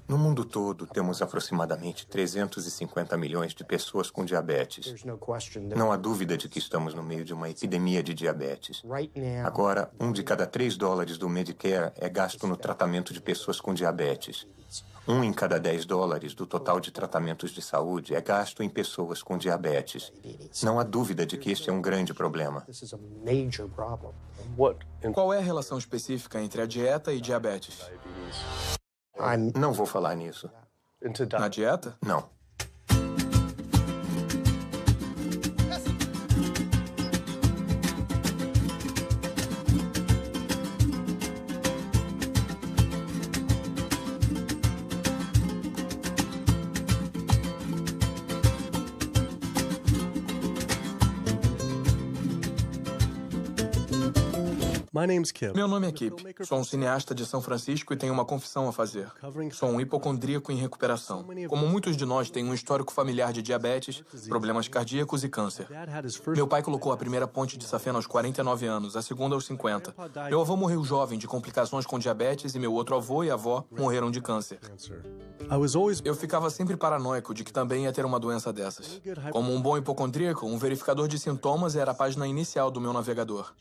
No mundo todo, temos aproximadamente 350 milhões de pessoas com diabetes. Não há dúvida de que estamos no meio de uma epidemia de diabetes. Agora, de cada 3 dólares do Medicare é gasto no tratamento de pessoas com diabetes. Em cada 10 dólares do total de tratamentos de saúde é gasto em pessoas com diabetes. Não há dúvida de que este é um grande problema. Qual é a relação específica entre a dieta e diabetes? Não vou falar nisso. Na dieta? Não. Meu nome é Kip. Sou um cineasta de São Francisco e tenho uma confissão a fazer. Sou um hipocondríaco em recuperação. Como muitos de nós, tenho um histórico familiar de diabetes, problemas cardíacos e câncer. Meu pai colocou a primeira ponte de safena aos 49 anos, a segunda aos 50. Meu avô morreu jovem de complicações com diabetes e meu outro avô e avó morreram de câncer. Eu ficava sempre paranoico de que também ia ter uma doença dessas. Como um bom hipocondríaco, um verificador de sintomas era a página inicial do meu navegador.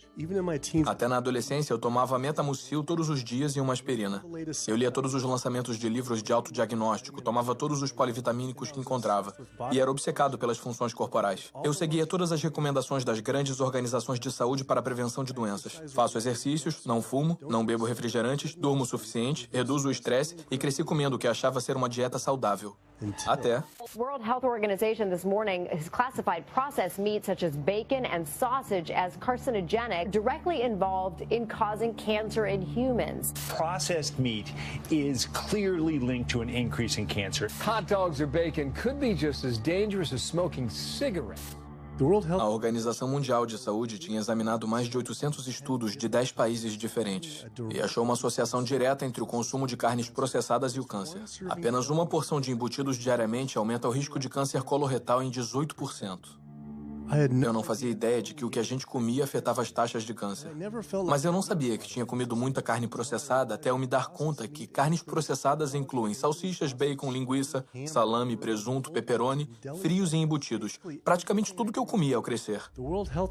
Até na adolescência, eu tomava Metamucil todos os dias e uma aspirina. Eu lia todos os lançamentos de livros de autodiagnóstico, tomava todos os polivitamínicos que encontrava e era obcecado pelas funções corporais. Eu seguia todas as recomendações das grandes organizações de saúde para a prevenção de doenças. Faço exercícios, não fumo, não bebo refrigerantes, durmo o suficiente, reduzo o estresse e cresci comendo o que achava ser uma dieta saudável. Até... World Health Organization this morning has classified processed meat such as bacon and sausage as carcinogenic, directly involved in causing cancer in humans. Processed meat is clearly linked to an increase in cancer. Hot dogs or bacon could be just as dangerous as smoking cigarettes. A Organização Mundial de Saúde tinha examinado mais de 800 estudos de 10 países diferentes e achou uma associação direta entre o consumo de carnes processadas e o câncer. Apenas uma porção de embutidos diariamente aumenta o risco de câncer coloretal em 18%. Eu não fazia ideia de que o que a gente comia afetava as taxas de câncer. Mas eu não sabia que tinha comido muita carne processada até eu me dar conta que carnes processadas incluem salsichas, bacon, linguiça, salame, presunto, pepperoni, frios e embutidos. Praticamente tudo que eu comia ao crescer.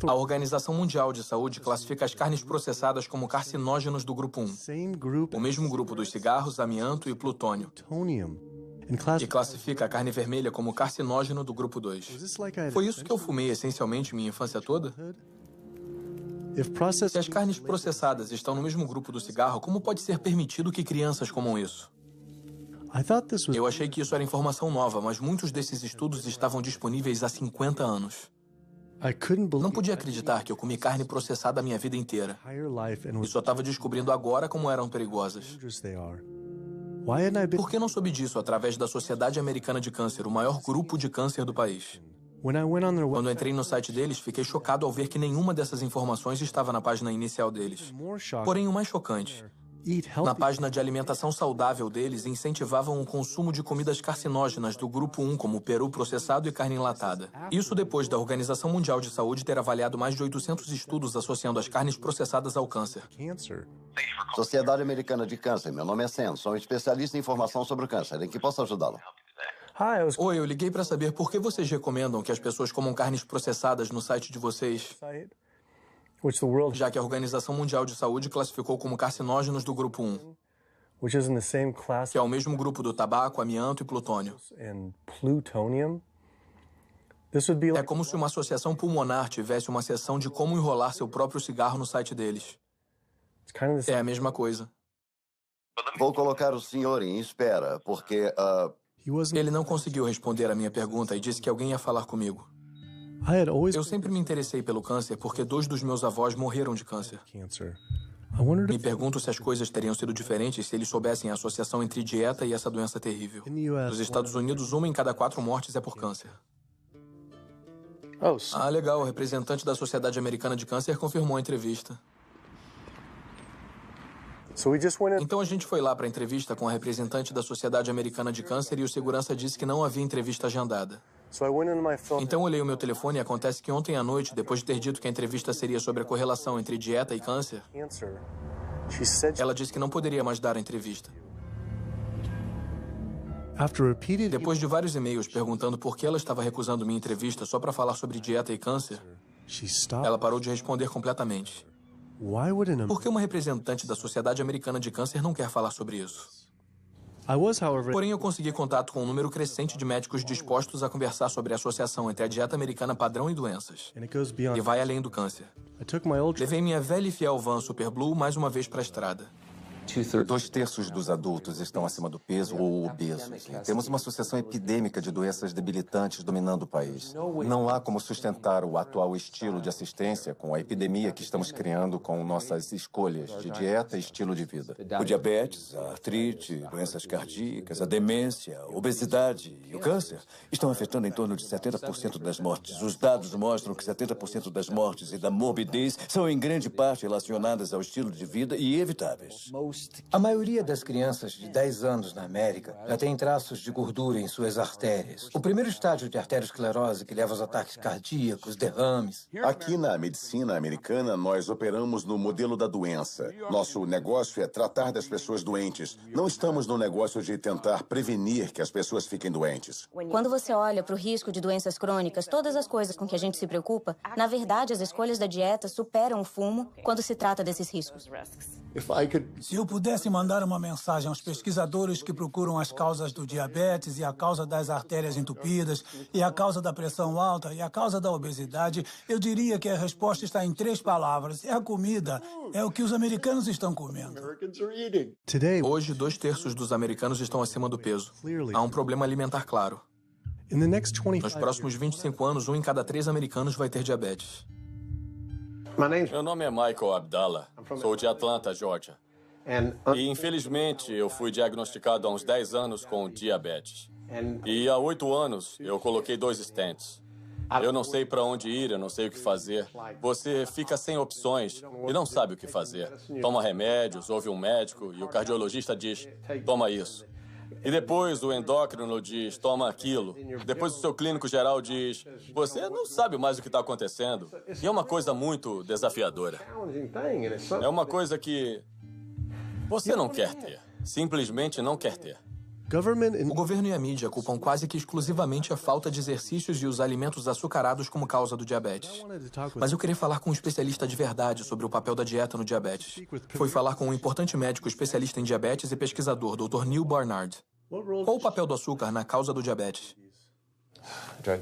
A Organização Mundial de Saúde classifica as carnes processadas como carcinógenos do grupo 1. O mesmo grupo dos cigarros, amianto e plutônio. E classifica a carne vermelha como carcinógeno do grupo 2. Foi isso que eu fumei essencialmente minha infância toda? Se as carnes processadas estão no mesmo grupo do cigarro, como pode ser permitido que crianças comam isso? Eu achei que isso era informação nova, mas muitos desses estudos estavam disponíveis há 50 anos. Não podia acreditar que eu comi carne processada a minha vida inteira. E só estava descobrindo agora como eram perigosas. Por que não soube disso através da Sociedade Americana de Câncer, o maior grupo de câncer do país? Quando entrei no site deles, fiquei chocado ao ver que nenhuma dessas informações estava na página inicial deles. Porém, o mais chocante, na página de alimentação saudável deles, incentivavam o consumo de comidas carcinógenas do grupo 1, como peru processado e carne enlatada. Isso depois da Organização Mundial de Saúde ter avaliado mais de 800 estudos associando as carnes processadas ao câncer. Sociedade Americana de Câncer, meu nome é Sam, sou um especialista em informação sobre o câncer. Em que posso ajudá-lo? Oi, eu liguei para saber por que vocês recomendam que as pessoas comam carnes processadas no site de vocês, já que a Organização Mundial de Saúde classificou como carcinógenos do grupo 1, que é o mesmo grupo do tabaco, amianto e plutônio. É como se uma associação pulmonar tivesse uma seção de como enrolar seu próprio cigarro no site deles. É a mesma coisa. Vou colocar o senhor em espera, porque... Ele não conseguiu responder a minha pergunta e disse que alguém ia falar comigo. Eu sempre me interessei pelo câncer porque 2 dos meus avós morreram de câncer. Me pergunto se as coisas teriam sido diferentes se eles soubessem a associação entre dieta e essa doença terrível. Nos Estados Unidos, 1 em cada 4 mortes é por câncer. Ah, legal. O representante da Sociedade Americana de Câncer confirmou a entrevista. Então a gente foi lá para a entrevista com a representante da Sociedade Americana de Câncer e o segurança disse que não havia entrevista agendada. Então olhei o meu telefone e acontece que ontem à noite, depois de ter dito que a entrevista seria sobre a correlação entre dieta e câncer, ela disse que não poderia mais dar a entrevista. Depois de vários e-mails perguntando por que ela estava recusando minha entrevista só para falar sobre dieta e câncer, ela parou de responder completamente. Por que uma representante da Sociedade Americana de Câncer não quer falar sobre isso? Porém, eu consegui contato com um número crescente de médicos dispostos a conversar sobre a associação entre a dieta americana padrão e doenças. E vai além do câncer. Levei minha velha e fiel van Super Blue mais uma vez para a estrada. 2/3 dos adultos estão acima do peso ou obesos. Temos uma sucessão epidêmica de doenças debilitantes dominando o país. Não há como sustentar o atual estilo de assistência com a epidemia que estamos criando com nossas escolhas de dieta e estilo de vida. O diabetes, a artrite, doenças cardíacas, a demência, a obesidade e o câncer estão afetando em torno de 70% das mortes. Os dados mostram que 70% das mortes e da morbidez são em grande parte relacionadas ao estilo de vida e evitáveis. A maioria das crianças de 10 anos na América já tem traços de gordura em suas artérias. O primeiro estágio de arteriosclerose que leva aos ataques cardíacos, derrames. Aqui na medicina americana, nós operamos no modelo da doença. Nosso negócio é tratar das pessoas doentes. Não estamos no negócio de tentar prevenir que as pessoas fiquem doentes. Quando você olha para o risco de doenças crônicas, todas as coisas com que a gente se preocupa, na verdade, as escolhas da dieta superam o fumo quando se trata desses riscos. Se eu pudesse mandar uma mensagem aos pesquisadores que procuram as causas do diabetes e a causa das artérias entupidas e a causa da pressão alta e a causa da obesidade, eu diria que a resposta está em 3 palavras. É a comida. É o que os americanos estão comendo. Hoje, 2/3 dos americanos estão acima do peso. Há um problema alimentar claro. Nos próximos 25 anos, 1 em cada 3 americanos vai ter diabetes. Meu nome é Michael Abdallah. Sou de Atlanta, Georgia. E, infelizmente, eu fui diagnosticado há uns 10 anos com diabetes. E há 8 anos, eu coloquei 2 stents. Eu não sei para onde ir, eu não sei o que fazer. Você fica sem opções e não sabe o que fazer. Toma remédios, ouve um médico e o cardiologista diz, toma isso. E depois o endócrino diz, toma aquilo. Depois o seu clínico geral diz, você não sabe mais o que está acontecendo. E é uma coisa muito desafiadora. É uma coisa que você não quer ter. Simplesmente não quer ter. O governo e a mídia culpam quase que exclusivamente a falta de exercícios e os alimentos açucarados como causa do diabetes. Mas eu queria falar com um especialista de verdade sobre o papel da dieta no diabetes. Fui falar com um importante médico especialista em diabetes e pesquisador, Dr. Neil Barnard. Qual o papel do açúcar na causa do diabetes?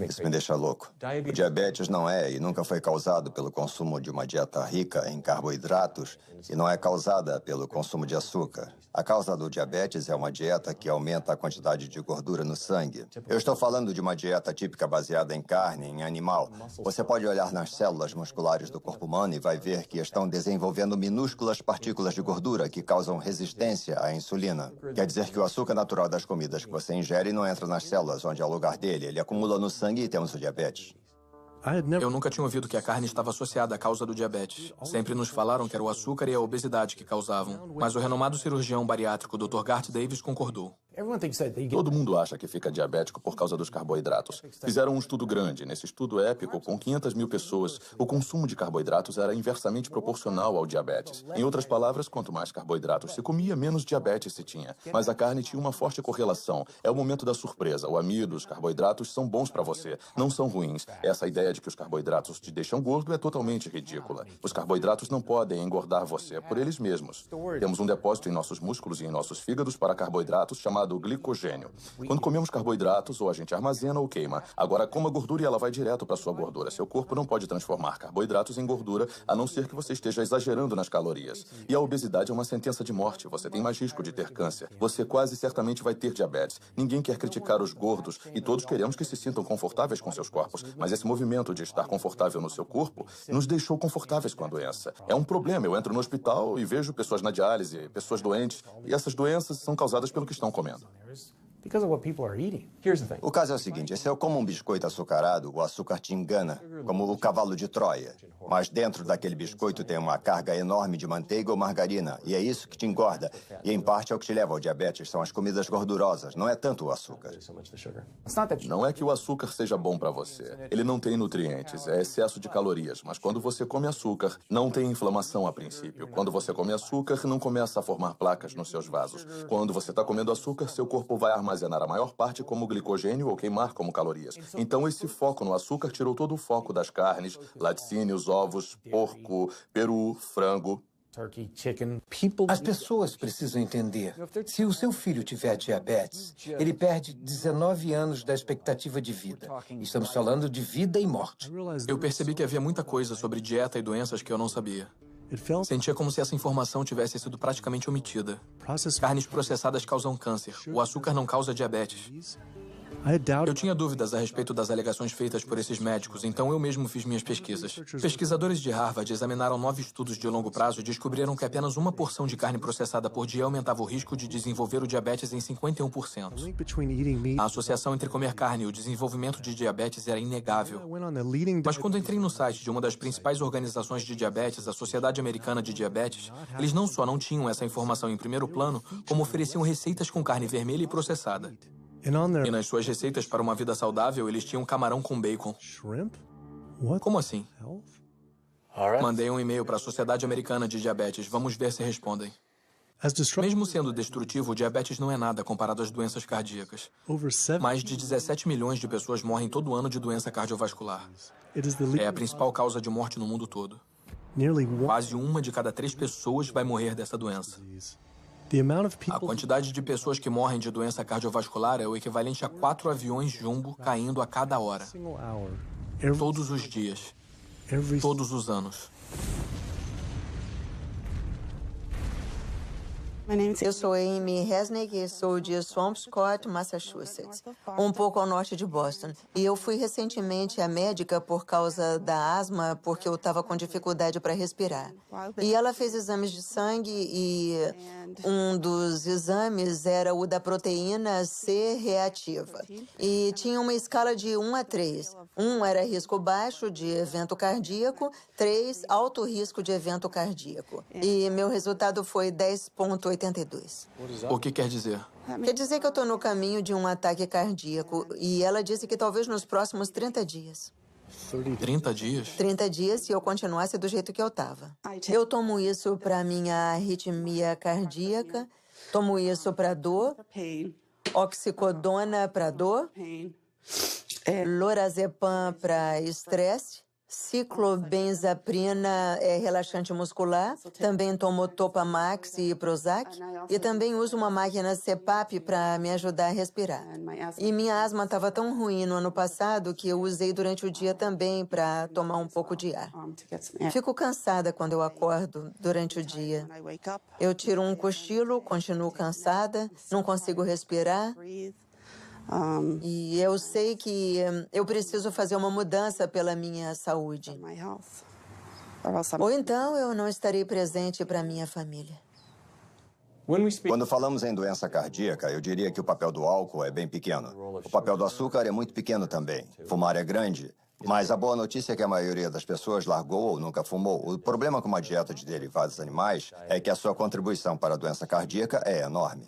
Isso me deixa louco. O diabetes não é e nunca foi causado pelo consumo de uma dieta rica em carboidratos e não é causada pelo consumo de açúcar. A causa do diabetes é uma dieta que aumenta a quantidade de gordura no sangue. Eu estou falando de uma dieta típica baseada em carne, em animal. Você pode olhar nas células musculares do corpo humano e vai ver que estão desenvolvendo minúsculas partículas de gordura que causam resistência à insulina. Quer dizer que o açúcar natural das comidas que você ingere não entra nas células onde é o lugar dele. Ele acumula no sangue e temos o diabetes. Eu nunca tinha ouvido que a carne estava associada à causa do diabetes. Sempre nos falaram que era o açúcar e a obesidade que causavam. Mas o renomado cirurgião bariátrico Dr. Garth Davis concordou. Todo mundo acha que fica diabético por causa dos carboidratos. Fizeram um estudo grande. Nesse estudo épico, com 500 mil pessoas, o consumo de carboidratos era inversamente proporcional ao diabetes. Em outras palavras, quanto mais carboidratos se comia, menos diabetes se tinha. Mas a carne tinha uma forte correlação. É o momento da surpresa. O amido, os carboidratos são bons para você, não são ruins. Essa ideia de que os carboidratos te deixam gordo é totalmente ridícula. Os carboidratos não podem engordar você por eles mesmos. Temos um depósito em nossos músculos e em nossos fígados para carboidratos chamado glicogênio. Quando comemos carboidratos, ou a gente armazena ou queima. Agora, coma gordura e ela vai direto para sua gordura. Seu corpo não pode transformar carboidratos em gordura, a não ser que você esteja exagerando nas calorias. E a obesidade é uma sentença de morte. Você tem mais risco de ter câncer. Você quase certamente vai ter diabetes. Ninguém quer criticar os gordos e todos queremos que se sintam confortáveis com seus corpos. Mas esse movimento de estar confortável no seu corpo nos deixou confortáveis com a doença. É um problema. Eu entro no hospital e vejo pessoas na diálise, pessoas doentes, e essas doenças são causadas pelo que estão comendo. O caso é o seguinte, se eu como um biscoito açucarado, o açúcar te engana, como o cavalo de Troia. Mas dentro daquele biscoito tem uma carga enorme de manteiga ou margarina, e é isso que te engorda. E em parte é o que te leva ao diabetes, são as comidas gordurosas, não é tanto o açúcar. Não é que o açúcar seja bom para você. Ele não tem nutrientes, é excesso de calorias. Mas quando você come açúcar, não tem inflamação a princípio. Quando você come açúcar, não começa a formar placas nos seus vasos. Quando você está comendo açúcar, seu corpo vai armazenar armazenar a maior parte como glicogênio ou queimar como calorias. Então, esse foco no açúcar tirou todo o foco das carnes, laticínios, ovos, porco, peru, frango. As pessoas precisam entender. Se o seu filho tiver diabetes, ele perde 19 anos da expectativa de vida. Estamos falando de vida e morte. Eu percebi que havia muita coisa sobre dieta e doenças que eu não sabia. Sentia como se essa informação tivesse sido praticamente omitida. Carnes processadas causam câncer. O açúcar não causa diabetes. Eu tinha dúvidas a respeito das alegações feitas por esses médicos, então eu mesmo fiz minhas pesquisas. Pesquisadores de Harvard examinaram 9 estudos de longo prazo e descobriram que apenas uma porção de carne processada por dia aumentava o risco de desenvolver o diabetes em 51%. A associação entre comer carne e o desenvolvimento de diabetes era inegável. Mas quando entrei no site de uma das principais organizações de diabetes, a Sociedade Americana de Diabetes, eles não só não tinham essa informação em primeiro plano, como ofereciam receitas com carne vermelha e processada. E nas suas receitas para uma vida saudável, eles tinham camarão com bacon. Como assim? Mandei um e-mail para a Sociedade Americana de Diabetes. Vamos ver se respondem. Mesmo sendo destrutivo, o diabetes não é nada comparado às doenças cardíacas. Mais de 17 milhões de pessoas morrem todo ano de doença cardiovascular. É a principal causa de morte no mundo todo. Quase 1 de cada 3 pessoas vai morrer dessa doença. A quantidade de pessoas que morrem de doença cardiovascular é o equivalente a 4 aviões jumbo caindo a cada hora. Todos os dias. Todos os anos. Eu sou Amy Resnick e sou de Swampscott, Massachusetts, um pouco ao norte de Boston. E eu fui recentemente à médica por causa da asma, porque eu estava com dificuldade para respirar. E ela fez exames de sangue e um dos exames era o da proteína C reativa. E tinha uma escala de 1 a 3. 1 era risco baixo de evento cardíaco, 3 alto risco de evento cardíaco. E meu resultado foi 10,82. O que quer dizer? Quer dizer que eu estou no caminho de um ataque cardíaco. E ela disse que talvez nos próximos 30 dias. 30 dias? 30 dias se eu continuasse do jeito que eu estava. Eu tomo isso para minha arritmia cardíaca, tomo isso para dor, oxicodona para dor, lorazepam para estresse, ciclobenzaprina é relaxante muscular, também tomo Topamax e Prozac, e também uso uma máquina CPAP para me ajudar a respirar. E minha asma estava tão ruim no ano passado que eu usei durante o dia também para tomar um pouco de ar. Fico cansada quando eu acordo durante o dia. Eu tiro um cochilo, continuo cansada, não consigo respirar. E eu sei que eu preciso fazer uma mudança pela minha saúde. Ou então eu não estarei presente para minha família. Quando falamos em doença cardíaca, eu diria que o papel do álcool é bem pequeno. O papel do açúcar é muito pequeno também. Fumar é grande. Mas a boa notícia é que a maioria das pessoas largou ou nunca fumou. O problema com uma dieta de derivados animais é que a sua contribuição para a doença cardíaca é enorme.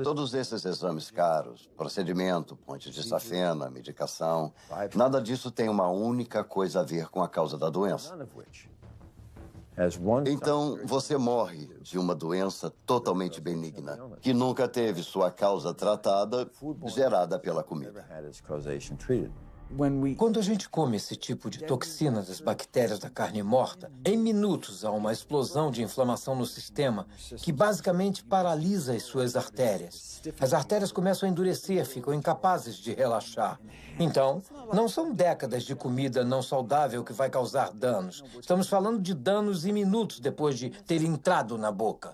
Todos esses exames caros, procedimento, ponte de safena, medicação, nada disso tem uma única coisa a ver com a causa da doença. Então, você morre de uma doença totalmente benigna, que nunca teve sua causa tratada, gerada pela comida. Quando a gente come esse tipo de toxina das bactérias da carne morta, em minutos há uma explosão de inflamação no sistema que basicamente paralisa as suas artérias. As artérias começam a endurecer, ficam incapazes de relaxar. Então, não são décadas de comida não saudável que vai causar danos. Estamos falando de danos em minutos depois de ter entrado na boca.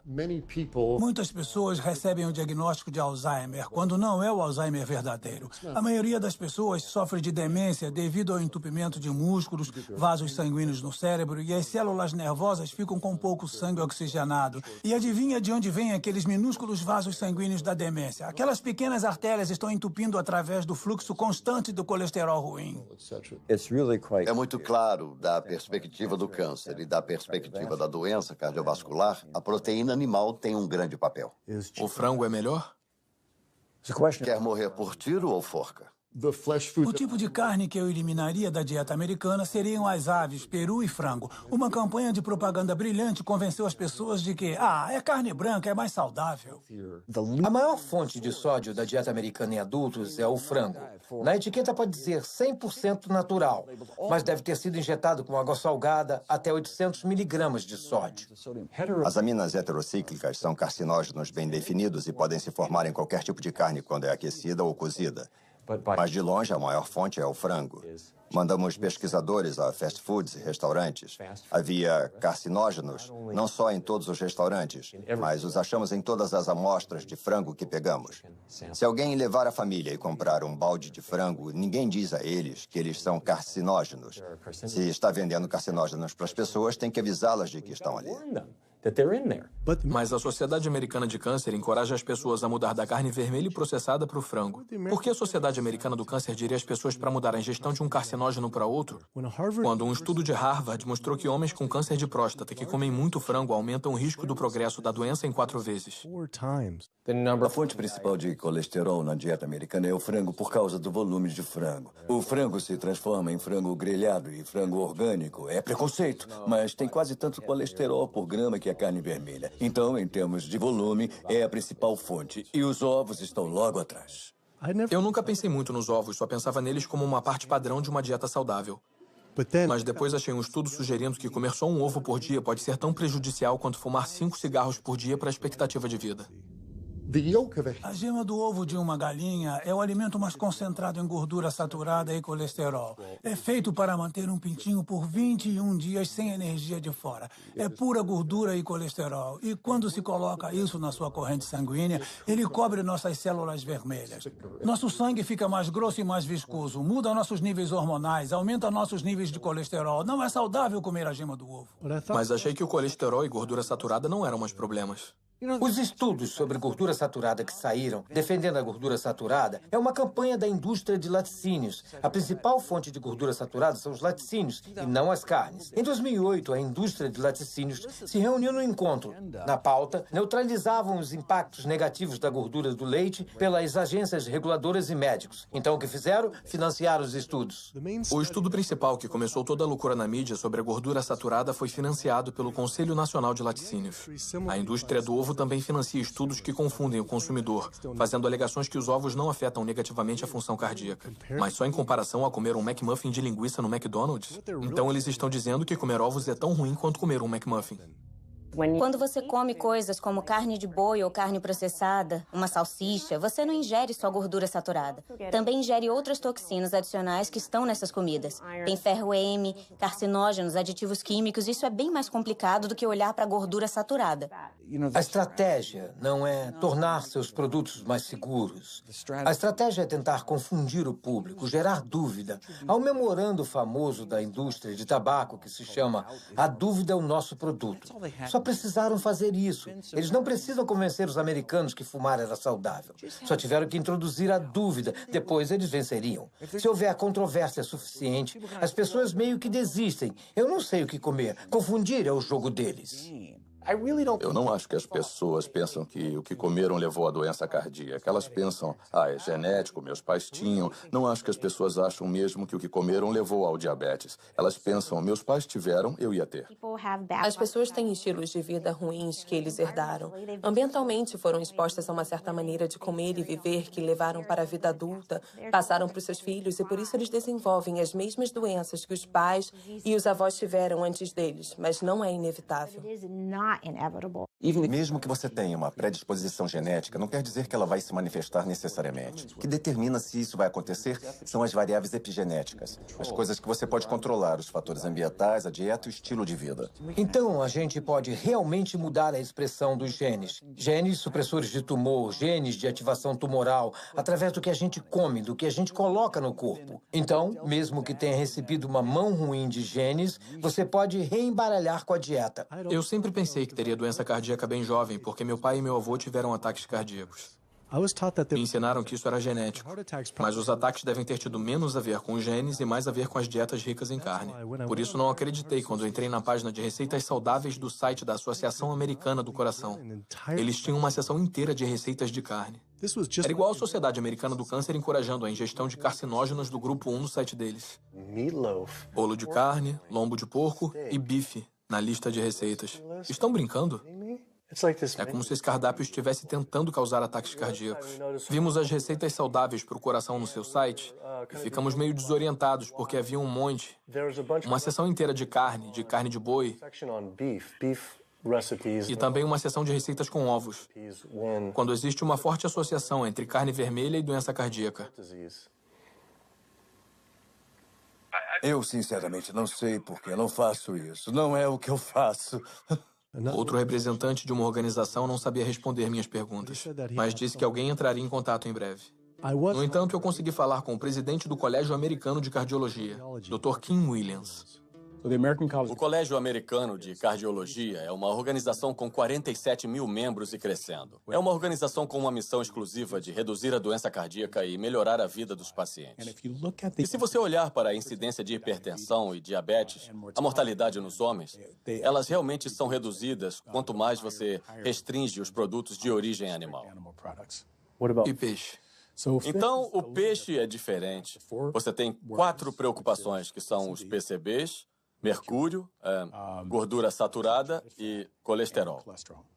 Muitas pessoas recebem o diagnóstico de Alzheimer, quando não é o Alzheimer verdadeiro. A maioria das pessoas sofre de demência devido ao entupimento de músculos, vasos sanguíneos no cérebro, e as células nervosas ficam com pouco sangue oxigenado. E adivinha de onde vêm aqueles minúsculos vasos sanguíneos da demência? Aquelas pequenas artérias estão entupindo através do fluxo constante do colesterol ruim. É muito claro, da perspectiva do câncer e da perspectiva da doença cardiovascular, a proteína animal tem um grande papel. O frango é melhor? Quer morrer por tiro ou forca? O tipo de carne que eu eliminaria da dieta americana seriam as aves, peru e frango. Uma campanha de propaganda brilhante convenceu as pessoas de que, é carne branca, é mais saudável. A maior fonte de sódio da dieta americana em adultos é o frango. Na etiqueta pode dizer 100% natural, mas deve ter sido injetado com água salgada até 800 miligramas de sódio. As aminas heterocíclicas são carcinógenos bem definidos e podem se formar em qualquer tipo de carne quando é aquecida ou cozida. Mas, de longe, a maior fonte é o frango. Mandamos pesquisadores a fast foods e restaurantes. Havia carcinógenos, não só em todos os restaurantes, mas os achamos em todas as amostras de frango que pegamos. Se alguém levar a família e comprar um balde de frango, ninguém diz a eles que eles são carcinógenos. Se está vendendo carcinógenos para as pessoas, tem que avisá-las de que estão ali. Mas a Sociedade Americana de Câncer encoraja as pessoas a mudar da carne vermelha e processada para o frango. Por que a Sociedade Americana do Câncer diria às pessoas para mudar a ingestão de um carcinógeno para outro? Quando um estudo de Harvard mostrou que homens com câncer de próstata que comem muito frango aumentam o risco do progresso da doença em 4 vezes. A fonte principal de colesterol na dieta americana é o frango por causa do volume de frango. O frango se transforma em frango grelhado e frango orgânico. É preconceito, mas tem quase tanto colesterol por grama que a carne vermelha. Então, em termos de volume, é a principal fonte. E os ovos estão logo atrás. Eu nunca pensei muito nos ovos, só pensava neles como uma parte padrão de uma dieta saudável. Mas depois achei um estudo sugerindo que comer só um ovo por dia pode ser tão prejudicial quanto fumar 5 cigarros por dia para a expectativa de vida. A gema do ovo de uma galinha é o alimento mais concentrado em gordura saturada e colesterol. É feito para manter um pintinho por 21 dias sem energia de fora. É pura gordura e colesterol. E quando se coloca isso na sua corrente sanguínea, ele cobre nossas células vermelhas. Nosso sangue fica mais grosso e mais viscoso, muda nossos níveis hormonais, aumenta nossos níveis de colesterol. Não é saudável comer a gema do ovo. Mas achei que o colesterol e gordura saturada não eram mais problemas. Os estudos sobre gordura saturada que saíram, defendendo a gordura saturada, é uma campanha da indústria de laticínios. A principal fonte de gordura saturada são os laticínios, e não as carnes. Em 2008, a indústria de laticínios se reuniu no encontro. Na pauta, neutralizavam os impactos negativos da gordura do leite pelas agências reguladoras e médicos. Então, o que fizeram? Financiaram os estudos. O estudo principal que começou toda a loucura na mídia sobre a gordura saturada foi financiado pelo Conselho Nacional de Laticínios. A indústria do ovo também financia estudos que confundem o consumidor, fazendo alegações que os ovos não afetam negativamente a função cardíaca. Mas só em comparação a comer um McMuffin de linguiça no McDonald's? Então eles estão dizendo que comer ovos é tão ruim quanto comer um McMuffin. Quando você come coisas como carne de boi ou carne processada, uma salsicha, você não ingere só gordura saturada. Também ingere outras toxinas adicionais que estão nessas comidas. Tem ferro M, carcinógenos, aditivos químicos. Isso é bem mais complicado do que olhar para a gordura saturada. A estratégia não é tornar seus produtos mais seguros. A estratégia é tentar confundir o público, gerar dúvida. Há um memorando famoso da indústria de tabaco que se chama "A dúvida é o nosso produto". Só precisaram fazer isso. Eles não precisam convencer os americanos que fumar era saudável. Só tiveram que introduzir a dúvida. Depois eles venceriam. Se houver controvérsia suficiente, as pessoas meio que desistem. Eu não sei o que comer. Confundir é o jogo deles. Eu não acho que as pessoas pensam que o que comeram levou à doença cardíaca. Elas pensam, é genético, meus pais tinham. Não acho que as pessoas acham mesmo que o que comeram levou ao diabetes. Elas pensam, meus pais tiveram, eu ia ter. As pessoas têm estilos de vida ruins que eles herdaram. Ambientalmente foram expostas a uma certa maneira de comer e viver que levaram para a vida adulta, passaram para os seus filhos e por isso eles desenvolvem as mesmas doenças que os pais e os avós tiveram antes deles, mas não é inevitável. Mesmo que você tenha uma predisposição genética, não quer dizer que ela vai se manifestar necessariamente. O que determina se isso vai acontecer são as variáveis epigenéticas, as coisas que você pode controlar, os fatores ambientais, a dieta e o estilo de vida. Então, a gente pode realmente mudar a expressão dos genes. Genes supressores de tumor, genes de ativação tumoral, através do que a gente come, do que a gente coloca no corpo. Então, mesmo que tenha recebido uma mão ruim de genes, você pode reembaralhar com a dieta. Eu sempre pensei que teria doença cardíaca bem jovem, porque meu pai e meu avô tiveram ataques cardíacos. Me ensinaram que isso era genético, mas os ataques devem ter tido menos a ver com os genes e mais a ver com as dietas ricas em carne. Por isso não acreditei quando entrei na página de receitas saudáveis do site da Associação Americana do Coração. Eles tinham uma seção inteira de receitas de carne. Era igual a Sociedade Americana do Câncer encorajando a ingestão de carcinógenos do grupo 1 no site deles. Bolo de carne, lombo de porco e bife na lista de receitas. Estão brincando? É como se esse cardápio estivesse tentando causar ataques cardíacos. Vimos as receitas saudáveis para o coração no seu site e ficamos meio desorientados porque havia um monte. Uma seção inteira de carne de boi e também uma seção de receitas com ovos, quando existe uma forte associação entre carne vermelha e doença cardíaca. Eu, sinceramente, não sei por que não faço isso. Não é o que eu faço. Outro representante de uma organização não sabia responder minhas perguntas, mas disse que alguém entraria em contato em breve. No entanto, eu consegui falar com o presidente do Colégio Americano de Cardiologia, Dr. Kim Williams. O Colégio Americano de Cardiologia é uma organização com 47 mil membros e crescendo. É uma organização com uma missão exclusiva de reduzir a doença cardíaca e melhorar a vida dos pacientes. E se você olhar para a incidência de hipertensão e diabetes, a mortalidade nos homens, elas realmente são reduzidas quanto mais você restringe os produtos de origem animal. E peixe? Então, o peixe é diferente. Você tem 4 preocupações, que são os PCBs, mercúrio, gordura saturada e colesterol.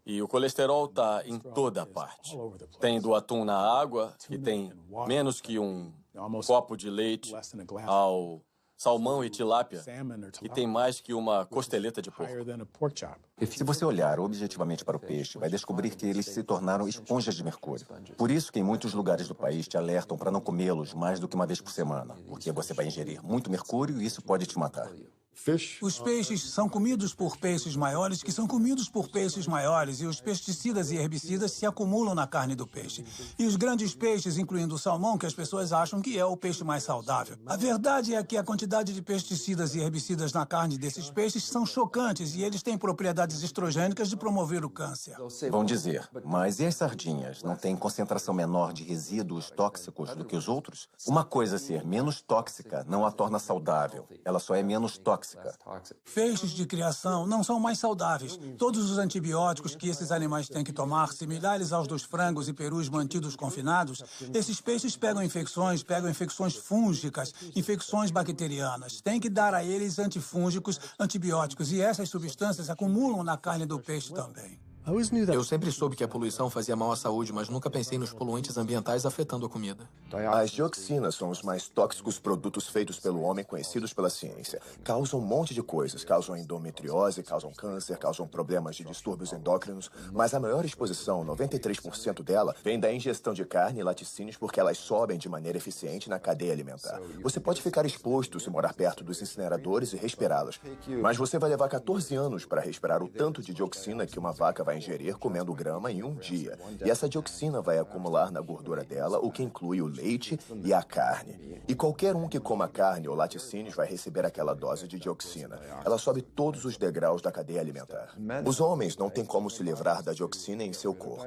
E o colesterol está em toda parte. Tem do atum na água, que tem menos que um copo de leite, ao salmão e tilápia, que tem mais que uma costeleta de porco. Se você olhar objetivamente para o peixe, vai descobrir que eles se tornaram esponjas de mercúrio. Por isso que em muitos lugares do país te alertam para não comê-los mais do que uma vez por semana, porque você vai ingerir muito mercúrio e isso pode te matar. Os peixes são comidos por peixes maiores que são comidos por peixes maiores e os pesticidas e herbicidas se acumulam na carne do peixe. E os grandes peixes, incluindo o salmão, que as pessoas acham que é o peixe mais saudável. A verdade é que a quantidade de pesticidas e herbicidas na carne desses peixes são chocantes e eles têm propriedades estrogênicas de promover o câncer. Vão dizer, mas e as sardinhas? Não têm concentração menor de resíduos tóxicos do que os outros? Uma coisa ser menos tóxica não a torna saudável. Ela só é menos tóxica. Peixes de criação não são mais saudáveis. Todos os antibióticos que esses animais têm que tomar, similares aos dos frangos e perus mantidos confinados, esses peixes pegam infecções fúngicas, infecções bacterianas. Tem que dar a eles antifúngicos, antibióticos, e essas substâncias acumulam na carne do peixe também. Eu sempre soube que a poluição fazia mal à saúde, mas nunca pensei nos poluentes ambientais afetando a comida. As dioxinas são os mais tóxicos produtos feitos pelo homem conhecidos pela ciência. Causam um monte de coisas. Causam endometriose, causam câncer, causam problemas de distúrbios endócrinos. Mas a maior exposição, 93% dela, vem da ingestão de carne e laticínios porque elas sobem de maneira eficiente na cadeia alimentar. Você pode ficar exposto se morar perto dos incineradores e respirá-los. Mas você vai levar 14 anos para respirar o tanto de dioxina que uma vaca vai ingerir comendo grama em um dia. E essa dioxina vai acumular na gordura dela, o que inclui o leite e a carne. E qualquer um que coma carne ou laticínios vai receber aquela dose de dioxina. Ela sobe todos os degraus da cadeia alimentar. Os homens não têm como se livrar da dioxina em seu corpo.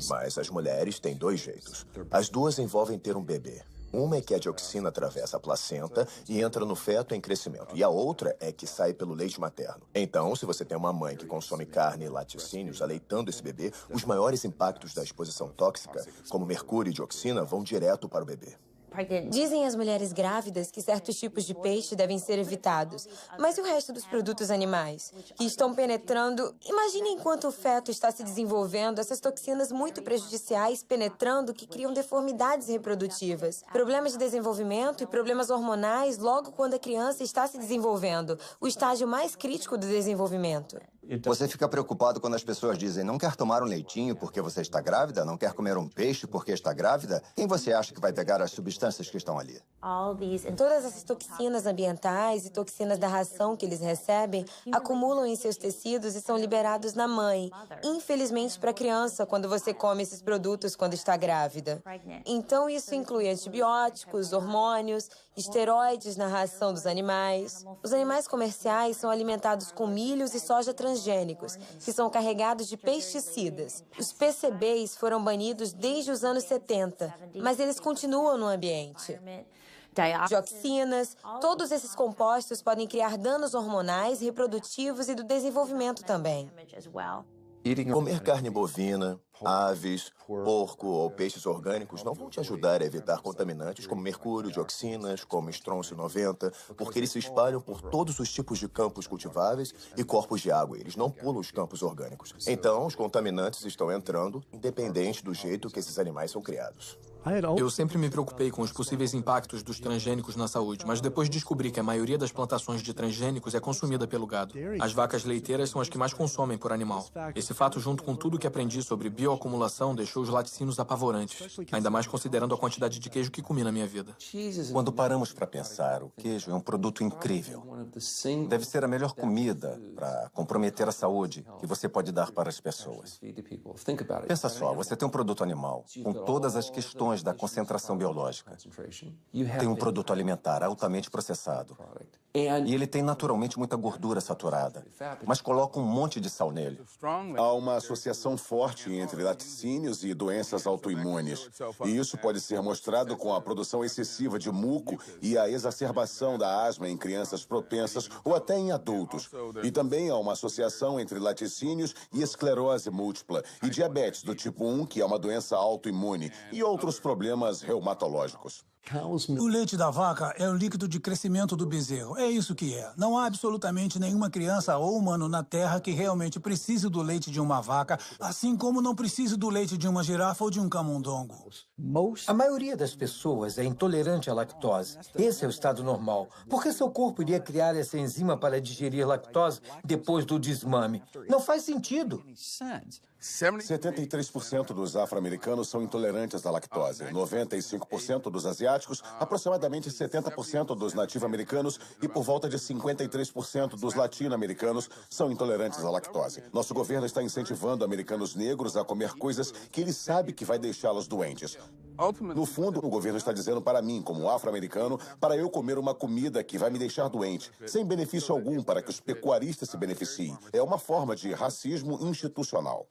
Mas as mulheres têm 2 jeitos. As duas envolvem ter um bebê. Uma é que a dioxina atravessa a placenta e entra no feto em crescimento. E a outra é que sai pelo leite materno. Então, se você tem uma mãe que consome carne e laticínios aleitando esse bebê, os maiores impactos da exposição tóxica, como mercúrio e dioxina, vão direto para o bebê. Dizem as mulheres grávidas que certos tipos de peixe devem ser evitados. Mas e o resto dos produtos animais? Que estão penetrando... Imagine enquanto o feto está se desenvolvendo, essas toxinas muito prejudiciais penetrando que criam deformidades reprodutivas, problemas de desenvolvimento e problemas hormonais logo quando a criança está se desenvolvendo, o estágio mais crítico do desenvolvimento. Você fica preocupado quando as pessoas dizem não quer tomar um leitinho porque você está grávida, não quer comer um peixe porque está grávida? Quem você acha que vai pegar as substâncias que estão ali? Todas essas toxinas ambientais e toxinas da ração que eles recebem acumulam em seus tecidos e são liberados na mãe. Infelizmente para a criança, quando você come esses produtos quando está grávida. Então isso inclui antibióticos, hormônios, esteroides na ração dos animais. Os animais comerciais são alimentados com milhos e soja transgênica transgênicos, que são carregados de pesticidas. Os PCBs foram banidos desde os anos 70, mas eles continuam no ambiente. Dioxinas, todos esses compostos podem criar danos hormonais, reprodutivos e do desenvolvimento também. Comer carne bovina, aves, porco ou peixes orgânicos não vão te ajudar a evitar contaminantes como mercúrio, dioxinas, como estrôncio 90, porque eles se espalham por todos os tipos de campos cultiváveis e corpos de água. Eles não pulam os campos orgânicos. Então, os contaminantes estão entrando, independente do jeito que esses animais são criados. Eu sempre me preocupei com os possíveis impactos dos transgênicos na saúde, mas depois descobri que a maioria das plantações de transgênicos é consumida pelo gado. As vacas leiteiras são as que mais consomem por animal. Esse fato, junto com tudo que aprendi sobre bioacumulação, deixou os laticínios apavorantes, ainda mais considerando a quantidade de queijo que comi na minha vida. Quando paramos para pensar, o queijo é um produto incrível. Deve ser a melhor comida para comprometer a saúde que você pode dar para as pessoas. Pensa só, você tem um produto animal com todas as questões da concentração biológica. Tem um produto alimentar altamente processado. E ele tem naturalmente muita gordura saturada, mas coloca um monte de sal nele. Há uma associação forte entre laticínios e doenças autoimunes. E isso pode ser mostrado com a produção excessiva de muco e a exacerbação da asma em crianças propensas ou até em adultos. E também há uma associação entre laticínios e esclerose múltipla e diabetes do tipo 1, que é uma doença autoimune, e outros problemas reumatológicos. O leite da vaca é o líquido de crescimento do bezerro. É isso que é. Não há absolutamente nenhuma criança ou humano na Terra que realmente precise do leite de uma vaca, assim como não precise do leite de uma girafa ou de um camundongo. A maioria das pessoas é intolerante à lactose. Esse é o estado normal. Por que seu corpo iria criar essa enzima para digerir lactose depois do desmame? Não faz sentido. 73% dos afro-americanos são intolerantes à lactose, 95% dos asiáticos, aproximadamente 70% dos nativo-americanos e por volta de 53% dos latino-americanos são intolerantes à lactose. Nosso governo está incentivando americanos negros a comer coisas que ele sabe que vai deixá-los doentes. No fundo, o governo está dizendo para mim, como afro-americano, para eu comer uma comida que vai me deixar doente, sem benefício algum para que os pecuaristas se beneficiem. É uma forma de racismo institucional.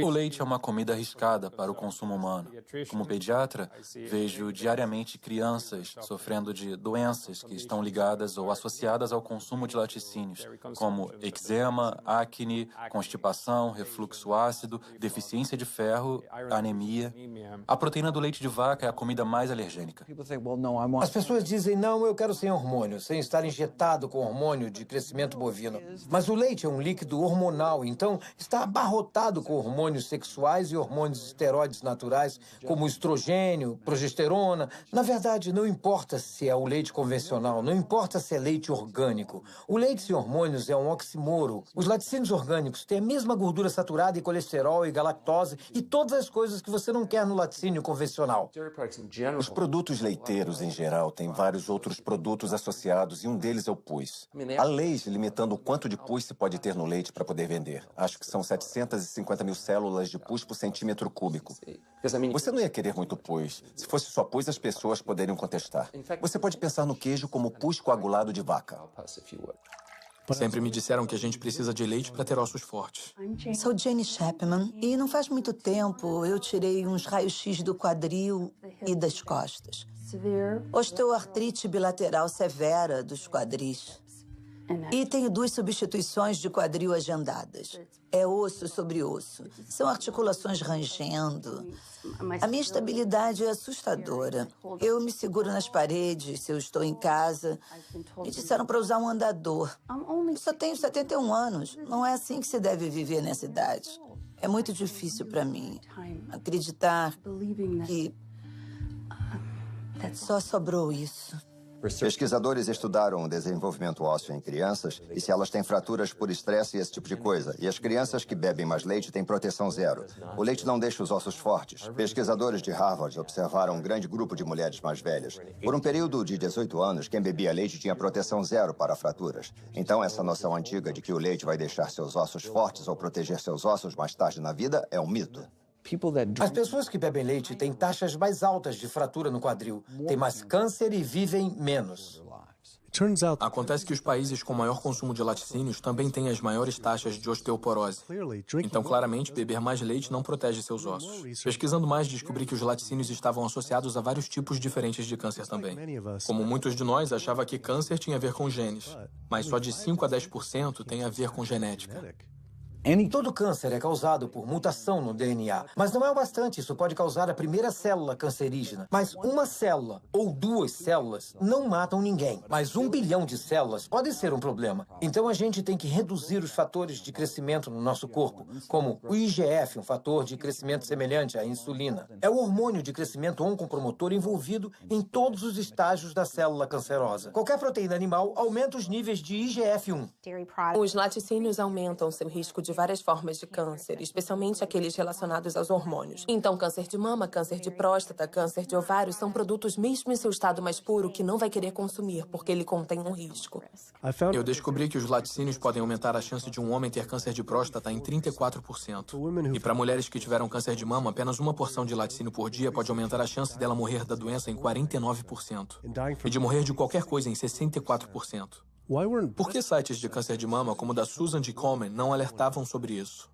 O leite é uma comida arriscada para o consumo humano. Como pediatra, vejo diariamente crianças sofrendo de doenças que estão ligadas ou associadas ao consumo de laticínios, como eczema, acne, constipação, refluxo ácido, deficiência de ferro, anemia. A proteína do leite de vaca é a comida mais alergênica. As pessoas dizem, não, eu quero sem hormônio, sem estar injetado com hormônio de crescimento bovino. Mas o leite é um líquido hormonal, então está abarrotado com hormônios sexuais e hormônios esteroides naturais, como estrogênio, progesterona. Na verdade, não importa se é o leite convencional, não importa se é leite orgânico. O leite sem hormônios é um oxímoro. Os laticínios orgânicos têm a mesma gordura saturada e colesterol e galactose e todas as coisas que você não quer no laticínio convencional. Os produtos leiteiros, em geral, têm vários outros produtos associados e um deles é o pus. Há leis limitando o quanto de pus se pode ter no leite para poder vender. Acho que são 750 mil células de pus por centímetro cúbico. Você não ia querer muito pus. Se fosse só pus, as pessoas poderiam contestar. Você pode pensar no queijo como pus coagulado de vaca. Sempre me disseram que a gente precisa de leite para ter ossos fortes. Sou Jenny Chapman e não faz muito tempo eu tirei uns raios-x do quadril e das costas. Osteoartrite bilateral severa dos quadris. E tenho 2 substituições de quadril agendadas. É osso sobre osso. São articulações rangendo. A minha estabilidade é assustadora. Eu me seguro nas paredes se eu estou em casa. Me disseram para usar um andador. Eu só tenho 71 anos. Não é assim que se deve viver nessa idade. É muito difícil para mim acreditar que só sobrou isso. Pesquisadores estudaram o desenvolvimento ósseo em crianças e se elas têm fraturas por estresse e esse tipo de coisa. E as crianças que bebem mais leite têm proteção zero. O leite não deixa os ossos fortes. Pesquisadores de Harvard observaram um grande grupo de mulheres mais velhas. Por um período de 18 anos, quem bebia leite tinha proteção zero para fraturas. Então, essa noção antiga de que o leite vai deixar seus ossos fortes ou proteger seus ossos mais tarde na vida é um mito. As pessoas que bebem leite têm taxas mais altas de fratura no quadril, têm mais câncer e vivem menos. Acontece que os países com maior consumo de laticínios também têm as maiores taxas de osteoporose. Então, claramente, beber mais leite não protege seus ossos. Pesquisando mais, descobri que os laticínios estavam associados a vários tipos diferentes de câncer também. Como muitos de nós, achava que câncer tinha a ver com genes, mas só de 5 a 10% tem a ver com genética. Todo câncer é causado por mutação no DNA. Mas não é o bastante, isso pode causar a primeira célula cancerígena. Mas uma célula ou 2 células não matam ninguém. Mas 1 bilhão de células pode ser um problema. Então a gente tem que reduzir os fatores de crescimento no nosso corpo, como o IGF, um fator de crescimento semelhante à insulina. É o hormônio de crescimento oncopromotor envolvido em todos os estágios da célula cancerosa. Qualquer proteína animal aumenta os níveis de IGF-1. Os laticínios aumentam seu risco de várias formas de câncer, especialmente aqueles relacionados aos hormônios. Então, câncer de mama, câncer de próstata, câncer de ovário são produtos mesmo em seu estado mais puro que não vai querer consumir, porque ele contém um risco. Eu descobri que os laticínios podem aumentar a chance de um homem ter câncer de próstata em 34%. E para mulheres que tiveram câncer de mama, apenas uma porção de laticínio por dia pode aumentar a chance dela morrer da doença em 49%. E de morrer de qualquer coisa em 64%. Por que sites de câncer de mama, como o da Susan G. Komen, não alertavam sobre isso?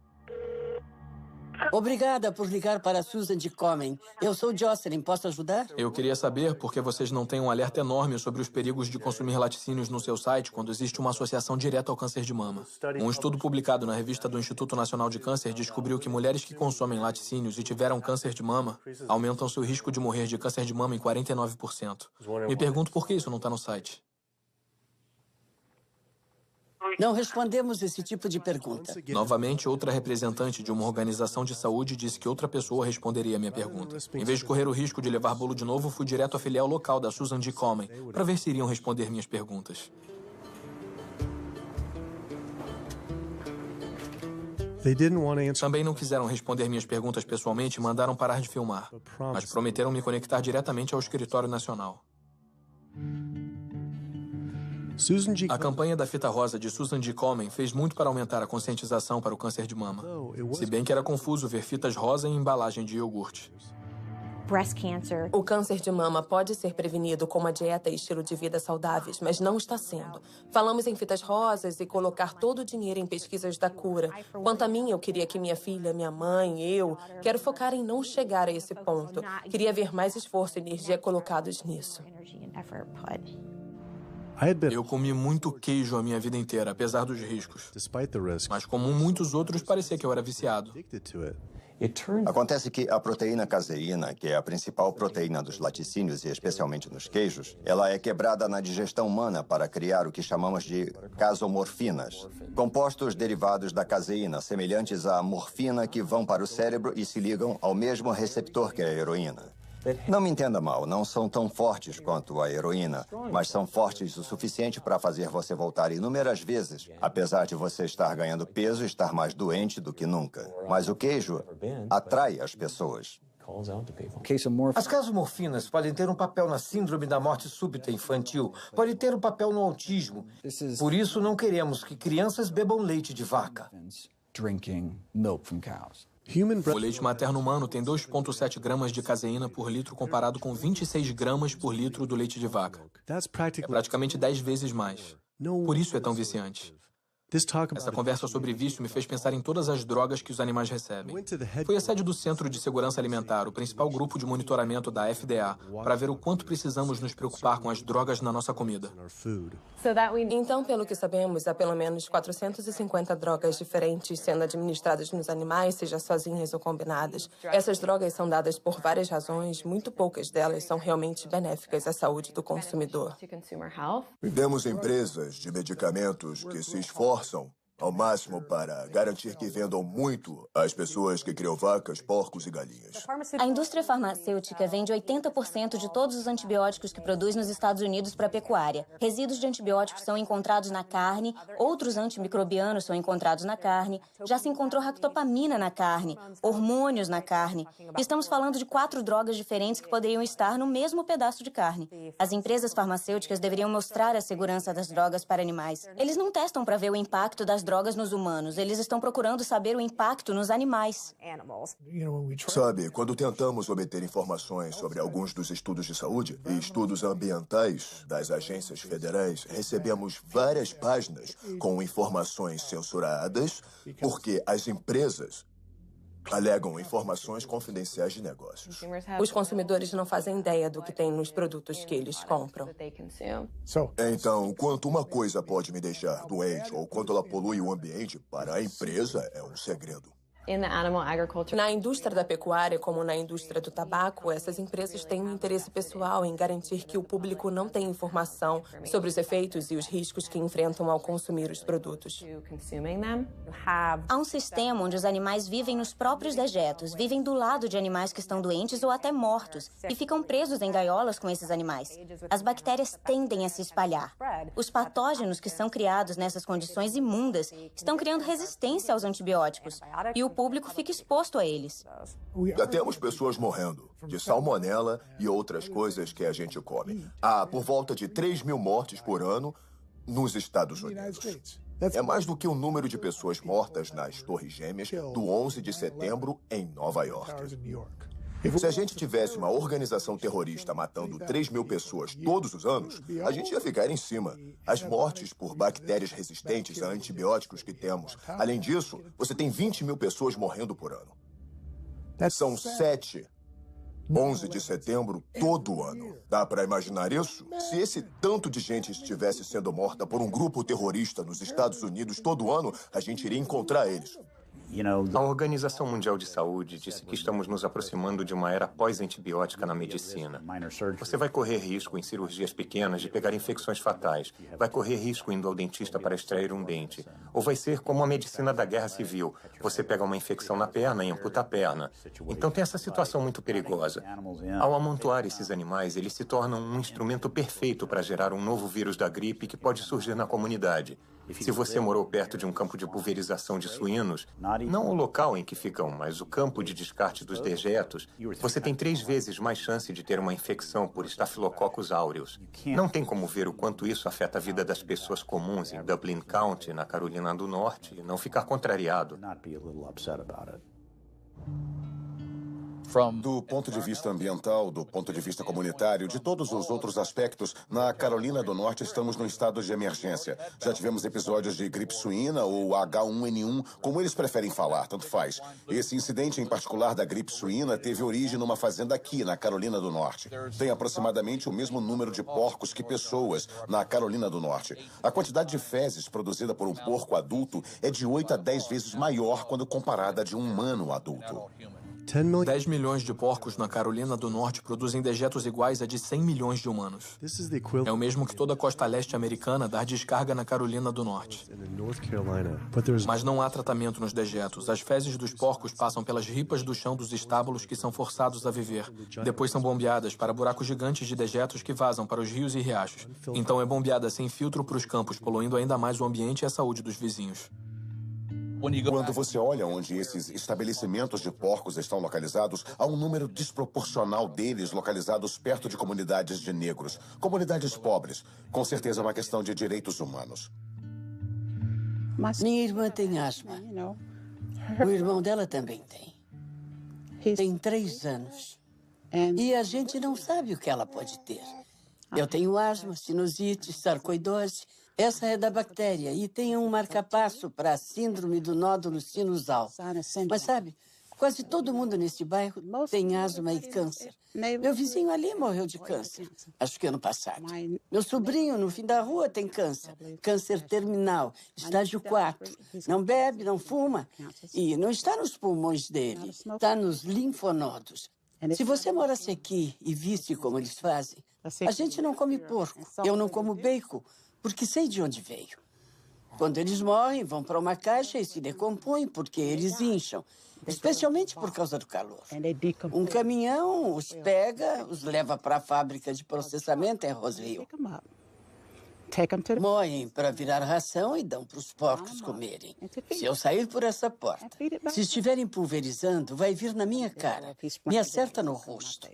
Obrigada por ligar para a Susan G. Komen. Eu sou Jocelyn, posso ajudar? Eu queria saber por que vocês não têm um alerta enorme sobre os perigos de consumir laticínios no seu site quando existe uma associação direta ao câncer de mama. Um estudo publicado na revista do Instituto Nacional de Câncer descobriu que mulheres que consomem laticínios e tiveram câncer de mama aumentam seu risco de morrer de câncer de mama em 49%. Me pergunto por que isso não está no site. Não respondemos esse tipo de pergunta. Novamente, outra representante de uma organização de saúde disse que outra pessoa responderia a minha pergunta. Em vez de correr o risco de levar bolo de novo, fui direto à filial local da Susan G. Komen para ver se iriam responder minhas perguntas. Também não quiseram responder minhas perguntas pessoalmente e mandaram parar de filmar, mas prometeram me conectar diretamente ao escritório nacional. A campanha da fita rosa de Susan G. Komen fez muito para aumentar a conscientização para o câncer de mama. Se bem que era confuso ver fitas rosa em embalagem de iogurte. O câncer de mama pode ser prevenido com uma dieta e estilo de vida saudáveis, mas não está sendo. Falamos em fitas rosas e colocar todo o dinheiro em pesquisas da cura. Quanto a mim, eu queria que minha filha, minha mãe, quero focar em não chegar a esse ponto. Queria ver mais esforço e energia colocados nisso. Eu comi muito queijo a minha vida inteira, apesar dos riscos. Mas como muitos outros, parecia que eu era viciado. Acontece que a proteína caseína, que é a principal proteína dos laticínios e especialmente nos queijos, ela é quebrada na digestão humana para criar o que chamamos de casomorfinas, compostos derivados da caseína, semelhantes à morfina que vão para o cérebro e se ligam ao mesmo receptor que a heroína. Não me entenda mal, não são tão fortes quanto a heroína, mas são fortes o suficiente para fazer você voltar inúmeras vezes, apesar de você estar ganhando peso e estar mais doente do que nunca. Mas o queijo atrai as pessoas. As casomorfinas podem ter um papel na síndrome da morte súbita infantil, podem ter um papel no autismo. Por isso, não queremos que crianças bebam leite de vaca. O leite materno humano tem 2,7 gramas de caseína por litro comparado com 26 gramas por litro do leite de vaca. É praticamente 10 vezes mais. Por isso é tão viciante. Essa conversa sobre vício me fez pensar em todas as drogas que os animais recebem. Fui à sede do Centro de Segurança Alimentar, o principal grupo de monitoramento da FDA, para ver o quanto precisamos nos preocupar com as drogas na nossa comida. Então, pelo que sabemos, há pelo menos 450 drogas diferentes sendo administradas nos animais, seja sozinhas ou combinadas. Essas drogas são dadas por várias razões, muito poucas delas são realmente benéficas à saúde do consumidor. Temos empresas de medicamentos que se esforçam ao máximo para garantir que vendam muito às pessoas que criam vacas, porcos e galinhas. A indústria farmacêutica vende 80% de todos os antibióticos que produz nos Estados Unidos para a pecuária. Resíduos de antibióticos são encontrados na carne, outros antimicrobianos são encontrados na carne, já se encontrou ractopamina na carne, hormônios na carne. Estamos falando de 4 drogas diferentes que poderiam estar no mesmo pedaço de carne. As empresas farmacêuticas deveriam mostrar a segurança das drogas para animais. Eles não testam para ver o impacto das drogas nos humanos. Eles estão procurando saber o impacto nos animais. Sabe, quando tentamos obter informações sobre alguns dos estudos de saúde e estudos ambientais das agências federais, recebemos várias páginas com informações censuradas porque as empresas alegam informações confidenciais de negócios. Os consumidores não fazem ideia do que tem nos produtos que eles compram. Então, quanto uma coisa pode me deixar doente ou quanto ela polui o ambiente, para a empresa é um segredo. Na indústria da pecuária, como na indústria do tabaco, essas empresas têm um interesse pessoal em garantir que o público não tenha informação sobre os efeitos e os riscos que enfrentam ao consumir os produtos. Há um sistema onde os animais vivem nos próprios dejetos, vivem do lado de animais que estão doentes ou até mortos, e ficam presos em gaiolas com esses animais. As bactérias tendem a se espalhar. Os patógenos que são criados nessas condições imundas estão criando resistência aos antibióticos, e o público fica exposto a eles. Já temos pessoas morrendo de salmonela e outras coisas que a gente come. Há por volta de 3.000 mortes por ano nos Estados Unidos. É mais do que o número de pessoas mortas nas Torres Gêmeas do 11 de setembro em Nova York. Se a gente tivesse uma organização terrorista matando 3.000 pessoas todos os anos, a gente ia ficar em cima. As mortes por bactérias resistentes a antibióticos que temos. Além disso, você tem 20.000 pessoas morrendo por ano. São 7, 11 de setembro todo ano. Dá para imaginar isso? Se esse tanto de gente estivesse sendo morta por um grupo terrorista nos Estados Unidos todo ano, a gente iria encontrar eles. A Organização Mundial de Saúde disse que estamos nos aproximando de uma era pós-antibiótica na medicina. Você vai correr risco em cirurgias pequenas de pegar infecções fatais. Vai correr risco indo ao dentista para extrair um dente. Ou vai ser como a medicina da Guerra Civil. Você pega uma infecção na perna e amputa a perna. Então tem essa situação muito perigosa. Ao amontoar esses animais, eles se tornam um instrumento perfeito para gerar um novo vírus da gripe que pode surgir na comunidade. Se você morou perto de um campo de pulverização de suínos, não o local em que ficam, mas o campo de descarte dos dejetos, você tem 3 vezes mais chance de ter uma infecção por Staphylococcus aureus. Não tem como ver o quanto isso afeta a vida das pessoas comuns em Dublin County, na Carolina do Norte, e não ficar contrariado. Do ponto de vista ambiental, do ponto de vista comunitário, de todos os outros aspectos, na Carolina do Norte estamos no estado de emergência. Já tivemos episódios de gripe suína ou H1N1, como eles preferem falar, tanto faz. Esse incidente em particular da gripe suína teve origem numa fazenda aqui, na Carolina do Norte. Tem aproximadamente o mesmo número de porcos que pessoas na Carolina do Norte. A quantidade de fezes produzida por um porco adulto é de 8 a 10 vezes maior quando comparada a de um humano adulto. 10 milhões de porcos na Carolina do Norte produzem dejetos iguais a de 100 milhões de humanos. É o mesmo que toda a costa leste americana dar descarga na Carolina do Norte. Mas não há tratamento nos dejetos. As fezes dos porcos passam pelas ripas do chão dos estábulos que são forçados a viver. Depois são bombeadas para buracos gigantes de dejetos que vazam para os rios e riachos. Então é bombeada sem filtro para os campos, poluindo ainda mais o ambiente e a saúde dos vizinhos. Quando você olha onde esses estabelecimentos de porcos estão localizados, há um número desproporcional deles localizados perto de comunidades de negros, comunidades pobres. Com certeza é uma questão de direitos humanos. Minha irmã tem asma. O irmão dela também tem. Tem 3 anos. E a gente não sabe o que ela pode ter. Eu tenho asma, sinusite, sarcoidose. Essa é da bactéria e tem um marcapasso para a síndrome do nódulo sinusal. Mas sabe, quase todo mundo nesse bairro tem asma e câncer. Meu vizinho ali morreu de câncer, acho que ano passado. Meu sobrinho no fim da rua tem câncer, câncer terminal, estágio 4. Não bebe, não fuma e não está nos pulmões dele, está nos linfonodos. Se você morasse aqui e visse como eles fazem, a gente não come porco, eu não como bacon, porque sei de onde veio. Quando eles morrem, vão para uma caixa e se decompõem porque eles incham, especialmente por causa do calor. Um caminhão os pega, os leva para a fábrica de processamento em Roseville. Moem para virar ração e dão para os porcos comerem. Se eu sair por essa porta, se estiverem pulverizando, vai vir na minha cara, me acerta no rosto.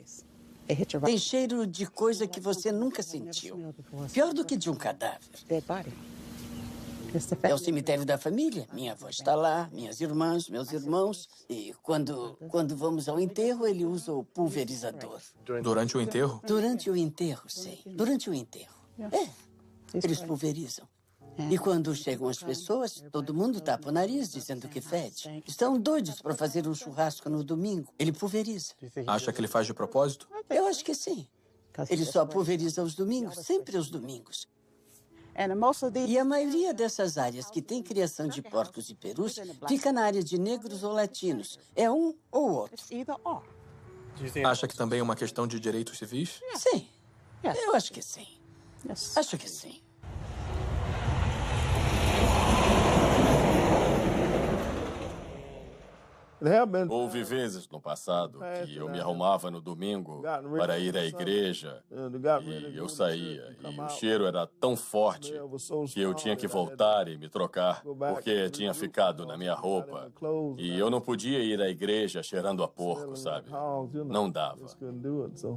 Tem cheiro de coisa que você nunca sentiu. Pior do que de um cadáver. É o cemitério da família. Minha avó está lá, minhas irmãs, meus irmãos. E quando vamos ao enterro, ele usa o pulverizador. Durante o enterro? Durante o enterro, sim. Durante o enterro. Eles pulverizam. E quando chegam as pessoas, todo mundo tapa o nariz, dizendo que fede. Estão doidos para fazer um churrasco no domingo. Ele pulveriza. Acha que ele faz de propósito? Eu acho que sim. Ele só pulveriza aos domingos, sempre aos domingos. E a maioria dessas áreas que tem criação de porcos e perus fica na área de negros ou latinos. É um ou outro. Acha que também é uma questão de direitos civis? Sim. Eu acho que sim. Acho que sim. Houve vezes no passado que eu me arrumava no domingo para ir à igreja e eu saía. E o cheiro era tão forte que eu tinha que voltar e me trocar porque tinha ficado na minha roupa. E eu não podia ir à igreja cheirando a porco, sabe? Não dava.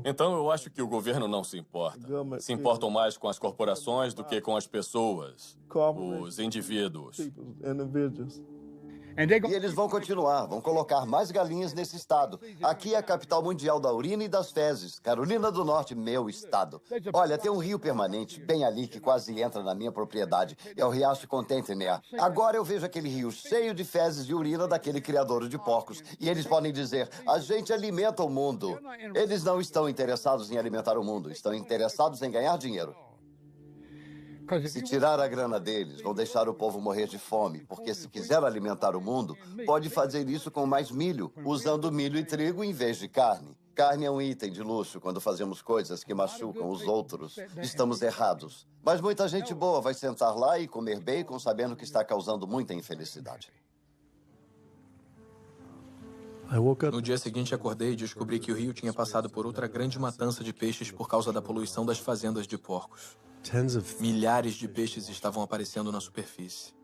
Então eu acho que o governo não se importa. Se importam mais com as corporações do que com as pessoas, os indivíduos. E eles vão continuar, vão colocar mais galinhas nesse estado. Aqui é a capital mundial da urina e das fezes. Carolina do Norte, meu estado. Olha, tem um rio permanente bem ali que quase entra na minha propriedade. É o Riacho Contentner. Agora eu vejo aquele rio cheio de fezes e urina daquele criador de porcos. E eles podem dizer, a gente alimenta o mundo. Eles não estão interessados em alimentar o mundo, estão interessados em ganhar dinheiro. Se tirar a grana deles, vão deixar o povo morrer de fome, porque se quiser alimentar o mundo, pode fazer isso com mais milho, usando milho e trigo em vez de carne. Carne é um item de luxo quando fazemos coisas que machucam os outros. Estamos errados. Mas muita gente boa vai sentar lá e comer bacon sabendo que está causando muita infelicidade. No dia seguinte, acordei e descobri que o rio tinha passado por outra grande matança de peixes por causa da poluição das fazendas de porcos. Milhares de peixes estavam aparecendo na superfície.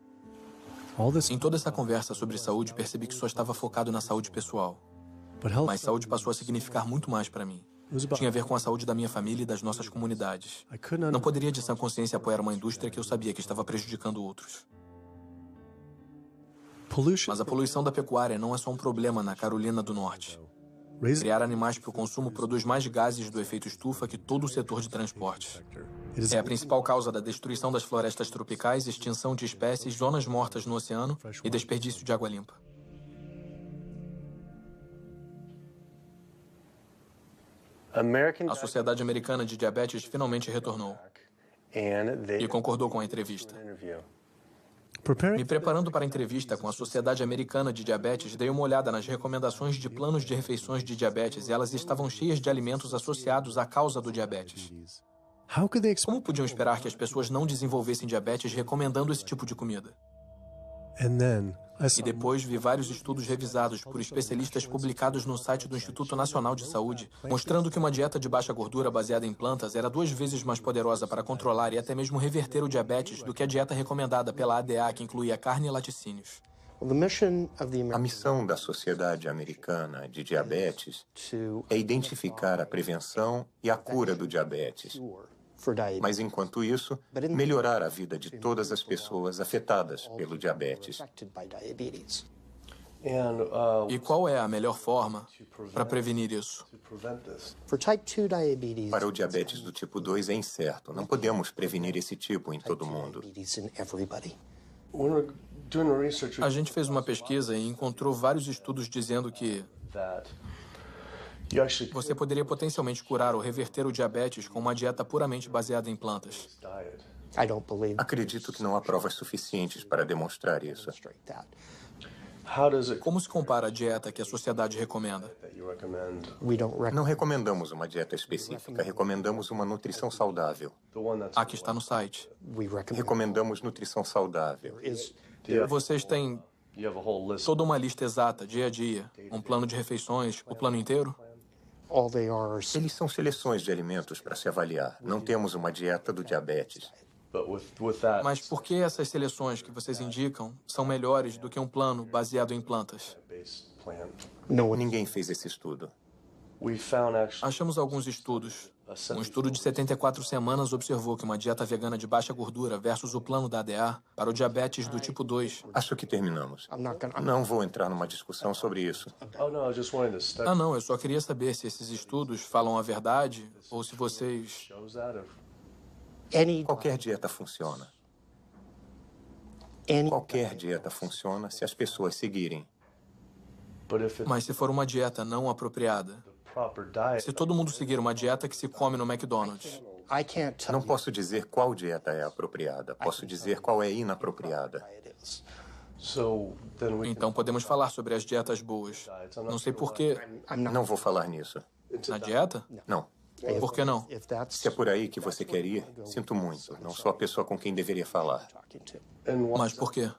Em toda essa conversa sobre saúde, percebi que só estava focado na saúde pessoal. Mas saúde passou a significar muito mais para mim. Tinha a ver com a saúde da minha família e das nossas comunidades. Não poderia, de sã consciência, apoiar uma indústria que eu sabia que estava prejudicando outros. Mas a poluição da pecuária não é só um problema na Carolina do Norte. Criar animais para o consumo produz mais gases do efeito estufa que todo o setor de transporte. É a principal causa da destruição das florestas tropicais, extinção de espécies, zonas mortas no oceano e desperdício de água limpa. A Sociedade Americana de Diabetes finalmente retornou e concordou com a entrevista. Me preparando para a entrevista com a Sociedade Americana de Diabetes, dei uma olhada nas recomendações de planos de refeições de diabetes e elas estavam cheias de alimentos associados à causa do diabetes. Como podiam esperar que as pessoas não desenvolvessem diabetes recomendando esse tipo de comida? E depois vi vários estudos revisados por especialistas publicados no site do Instituto Nacional de Saúde, mostrando que uma dieta de baixa gordura baseada em plantas era 2 vezes mais poderosa para controlar e até mesmo reverter o diabetes do que a dieta recomendada pela ADA, que incluía carne e laticínios. A missão da Sociedade Americana de Diabetes é identificar a prevenção e a cura do diabetes. Mas, enquanto isso, melhorar a vida de todas as pessoas afetadas pelo diabetes. E qual é a melhor forma para prevenir isso? Para o diabetes do tipo 2 é incerto. Não podemos prevenir esse tipo em todo mundo. A gente fez uma pesquisa e encontrou vários estudos dizendo que você poderia potencialmente curar ou reverter o diabetes com uma dieta puramente baseada em plantas. Acredito que não há provas suficientes para demonstrar isso. Como se compara a dieta que a sociedade recomenda? Não recomendamos uma dieta específica, recomendamos uma nutrição saudável. A que está no site. Recomendamos nutrição saudável. Vocês têm toda uma lista exata, dia a dia, um plano de refeições, o plano inteiro? Eles são seleções de alimentos para se avaliar. Não temos uma dieta do diabetes. Mas por que essas seleções que vocês indicam são melhores do que um plano baseado em plantas? Ninguém fez esse estudo. Achamos alguns estudos. Um estudo de 74 semanas observou que uma dieta vegana de baixa gordura versus o plano da ADA para o diabetes do tipo 2... Acho que terminamos. Não vou entrar numa discussão sobre isso. Ah, não, eu só queria saber se esses estudos falam a verdade ou se vocês... Qualquer dieta funciona. Qualquer dieta funciona se as pessoas seguirem. Mas se for uma dieta não apropriada, se todo mundo seguir uma dieta que se come no McDonald's... Não posso dizer qual dieta é apropriada. Posso dizer qual é inapropriada. Então podemos falar sobre as dietas boas. Não sei por quê. Não vou falar nisso. Na dieta? Não. Por que não? Se é por aí que você quer ir, sinto muito. Não sou a pessoa com quem deveria falar. Mas por quê?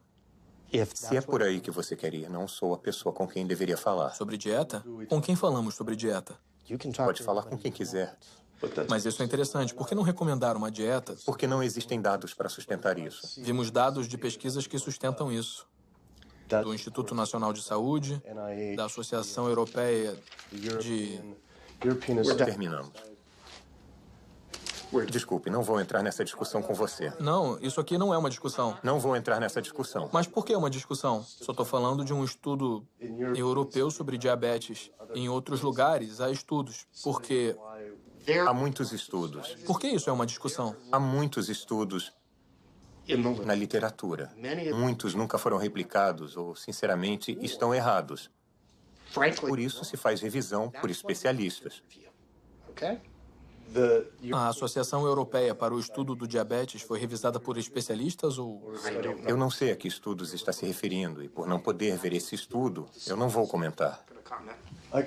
Se é por aí que você quer ir, não sou a pessoa com quem deveria falar. Sobre dieta? Com quem falamos sobre dieta? Pode falar com quem quiser. Mas isso é interessante. Por que não recomendar uma dieta? Porque não existem dados para sustentar isso. Vimos dados de pesquisas que sustentam isso. Do Instituto Nacional de Saúde, da Associação Europeia de... Terminamos. Desculpe, não vou entrar nessa discussão com você. Não, isso aqui não é uma discussão. Não vou entrar nessa discussão. Mas por que uma discussão? Só estou falando de um estudo europeu sobre diabetes. Em outros lugares, há estudos. Porque... Há muitos estudos. Por que isso é uma discussão? Há muitos estudos na literatura. Muitos nunca foram replicados ou, sinceramente, estão errados. Por isso se faz revisão por especialistas. A Associação Europeia para o Estudo do Diabetes foi revisada por especialistas ou... Eu não sei a que estudos está se referindo e, por não poder ver esse estudo, eu não vou comentar.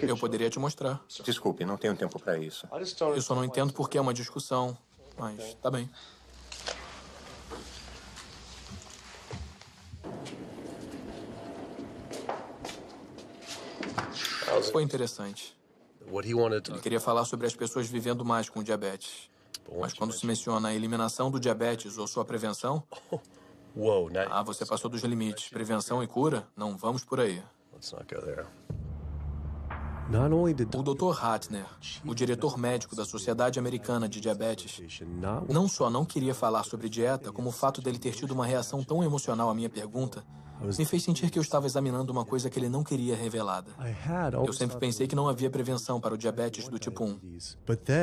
Eu poderia te mostrar. Desculpe, não tenho tempo para isso. Eu só não entendo por que é uma discussão, mas tá bem. Foi interessante. Ele queria falar sobre as pessoas vivendo mais com diabetes. Mas quando se menciona a eliminação do diabetes ou sua prevenção... Ah, você passou dos limites. Prevenção e cura? Não vamos por aí. O Dr. Hatner, o diretor médico da Sociedade Americana de Diabetes, não só não queria falar sobre dieta, como o fato dele ter tido uma reação tão emocional à minha pergunta me fez sentir que eu estava examinando uma coisa que ele não queria revelada. Eu sempre pensei que não havia prevenção para o diabetes do tipo 1.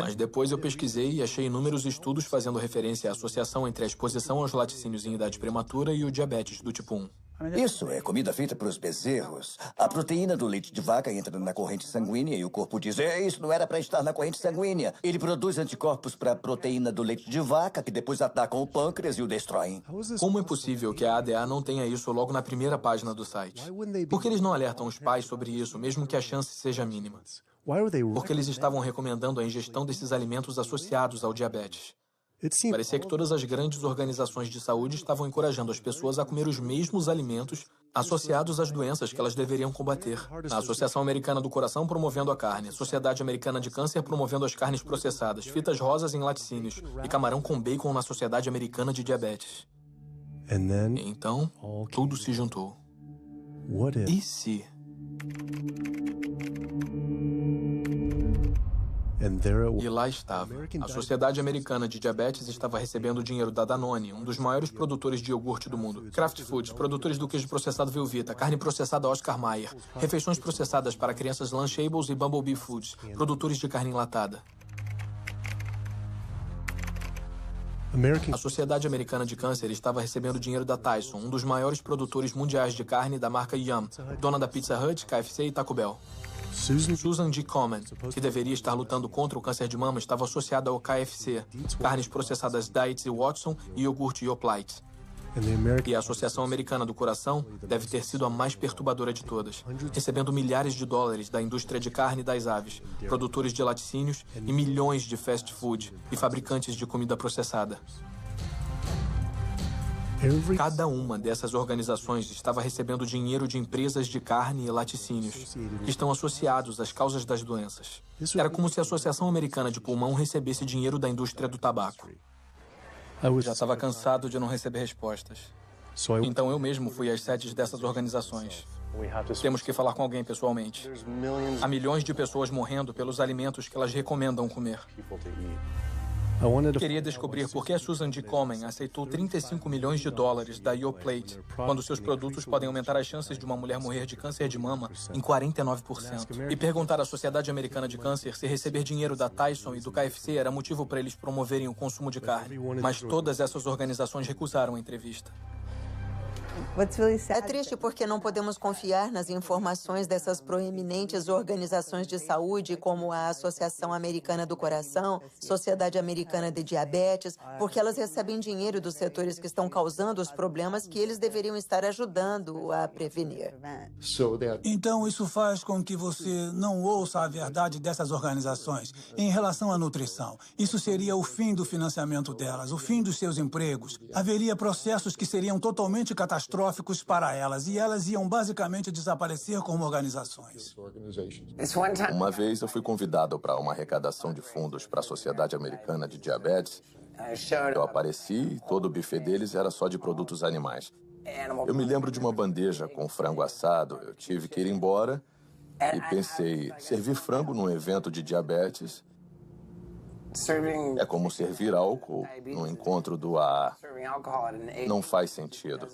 Mas depois eu pesquisei e achei inúmeros estudos fazendo referência à associação entre a exposição aos laticínios em idade prematura e o diabetes do tipo 1. Isso é comida feita para os bezerros. A proteína do leite de vaca entra na corrente sanguínea e o corpo diz: isso não era para estar na corrente sanguínea. Ele produz anticorpos para a proteína do leite de vaca, que depois atacam o pâncreas e o destroem. Como é possível que a ADA não tenha isso logo na primeira página do site? Por que eles não alertam os pais sobre isso, mesmo que a chance seja mínima? Porque eles estavam recomendando a ingestão desses alimentos associados ao diabetes. Parecia que todas as grandes organizações de saúde estavam encorajando as pessoas a comer os mesmos alimentos associados às doenças que elas deveriam combater. A Associação Americana do Coração promovendo a carne, a Sociedade Americana de Câncer promovendo as carnes processadas, fitas rosas em laticínios e camarão com bacon na Sociedade Americana de Diabetes. Então, tudo se juntou. E se... E lá estava. A Sociedade Americana de Diabetes estava recebendo dinheiro da Danone, um dos maiores produtores de iogurte do mundo. Kraft Foods, produtores do queijo processado Velveeta, carne processada Oscar Mayer, refeições processadas para crianças Lunchables e Bumblebee Foods, produtores de carne enlatada. A Sociedade Americana de Câncer estava recebendo dinheiro da Tyson, um dos maiores produtores mundiais de carne da marca Yum, dona da Pizza Hut, KFC e Taco Bell. Susan G. Komen, que deveria estar lutando contra o câncer de mama, estava associada ao KFC, carnes processadas Dietz e Watson e iogurte Yoplait. E a Associação Americana do Coração deve ter sido a mais perturbadora de todas, recebendo milhares de dólares da indústria de carne e das aves, produtores de laticínios e milhões de fast food e fabricantes de comida processada. Cada uma dessas organizações estava recebendo dinheiro de empresas de carne e laticínios, que estão associados às causas das doenças. Era como se a Associação Americana de Pulmão recebesse dinheiro da indústria do tabaco. Já estava cansado de não receber respostas. Então eu mesmo fui às sedes dessas organizações. Temos que falar com alguém pessoalmente. Há milhões de pessoas morrendo pelos alimentos que elas recomendam comer. Queria descobrir por que a Susan G. Komen aceitou 35 milhões de dólares da Yoplait, quando seus produtos podem aumentar as chances de uma mulher morrer de câncer de mama em 49%. E perguntar à Sociedade Americana de Câncer se receber dinheiro da Tyson e do KFC era motivo para eles promoverem o consumo de carne. Mas todas essas organizações recusaram a entrevista. É triste porque não podemos confiar nas informações dessas proeminentes organizações de saúde, como a Associação Americana do Coração, Sociedade Americana de Diabetes, porque elas recebem dinheiro dos setores que estão causando os problemas que eles deveriam estar ajudando a prevenir. Então, isso faz com que você não ouça a verdade dessas organizações em relação à nutrição. Isso seria o fim do financiamento delas, o fim dos seus empregos. Haveria processos que seriam totalmente catastróficos para elas, e elas iam basicamente desaparecer como organizações. Uma vez eu fui convidado para uma arrecadação de fundos para a Sociedade Americana de Diabetes. Eu apareci e todo o buffet deles era só de produtos animais. Eu me lembro de uma bandeja com frango assado. Eu tive que ir embora e pensei, servir frango num evento de diabetes é como servir álcool no encontro do AA. Não faz sentido.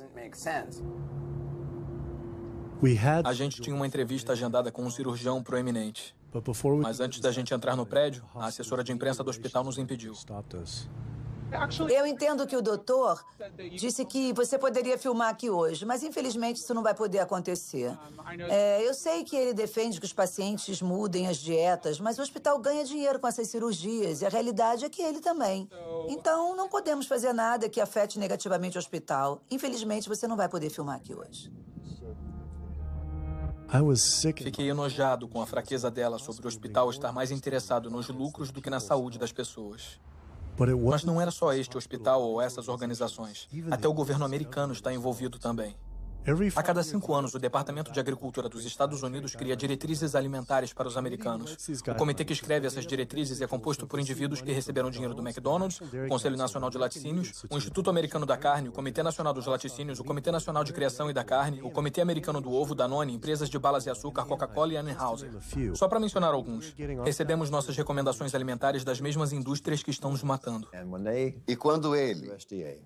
A gente tinha uma entrevista agendada com um cirurgião proeminente. Mas antes da gente entrar no prédio, a assessora de imprensa do hospital nos impediu. Eu entendo que o doutor disse que você poderia filmar aqui hoje, mas infelizmente isso não vai poder acontecer. Eu sei que ele defende que os pacientes mudem as dietas, mas o hospital ganha dinheiro com essas cirurgias e a realidade é que ele também. Então, não podemos fazer nada que afete negativamente o hospital. Infelizmente, você não vai poder filmar aqui hoje. Fiquei enojado com a fraqueza dela sobre o hospital estar mais interessado nos lucros do que na saúde das pessoas. Mas não era só este hospital ou essas organizações. Até o governo americano está envolvido também. A cada 5 anos, o Departamento de Agricultura dos Estados Unidos cria diretrizes alimentares para os americanos. O comitê que escreve essas diretrizes é composto por indivíduos que receberam dinheiro do McDonald's, o Conselho Nacional de Laticínios, o Instituto Americano da Carne, o Comitê Nacional dos Laticínios, o Comitê Nacional de Criação e da Carne, o Comitê Americano do Ovo, Danone, empresas de balas e açúcar, Coca-Cola e Anheuser. Só para mencionar alguns, recebemos nossas recomendações alimentares das mesmas indústrias que estão nos matando. E quando ele,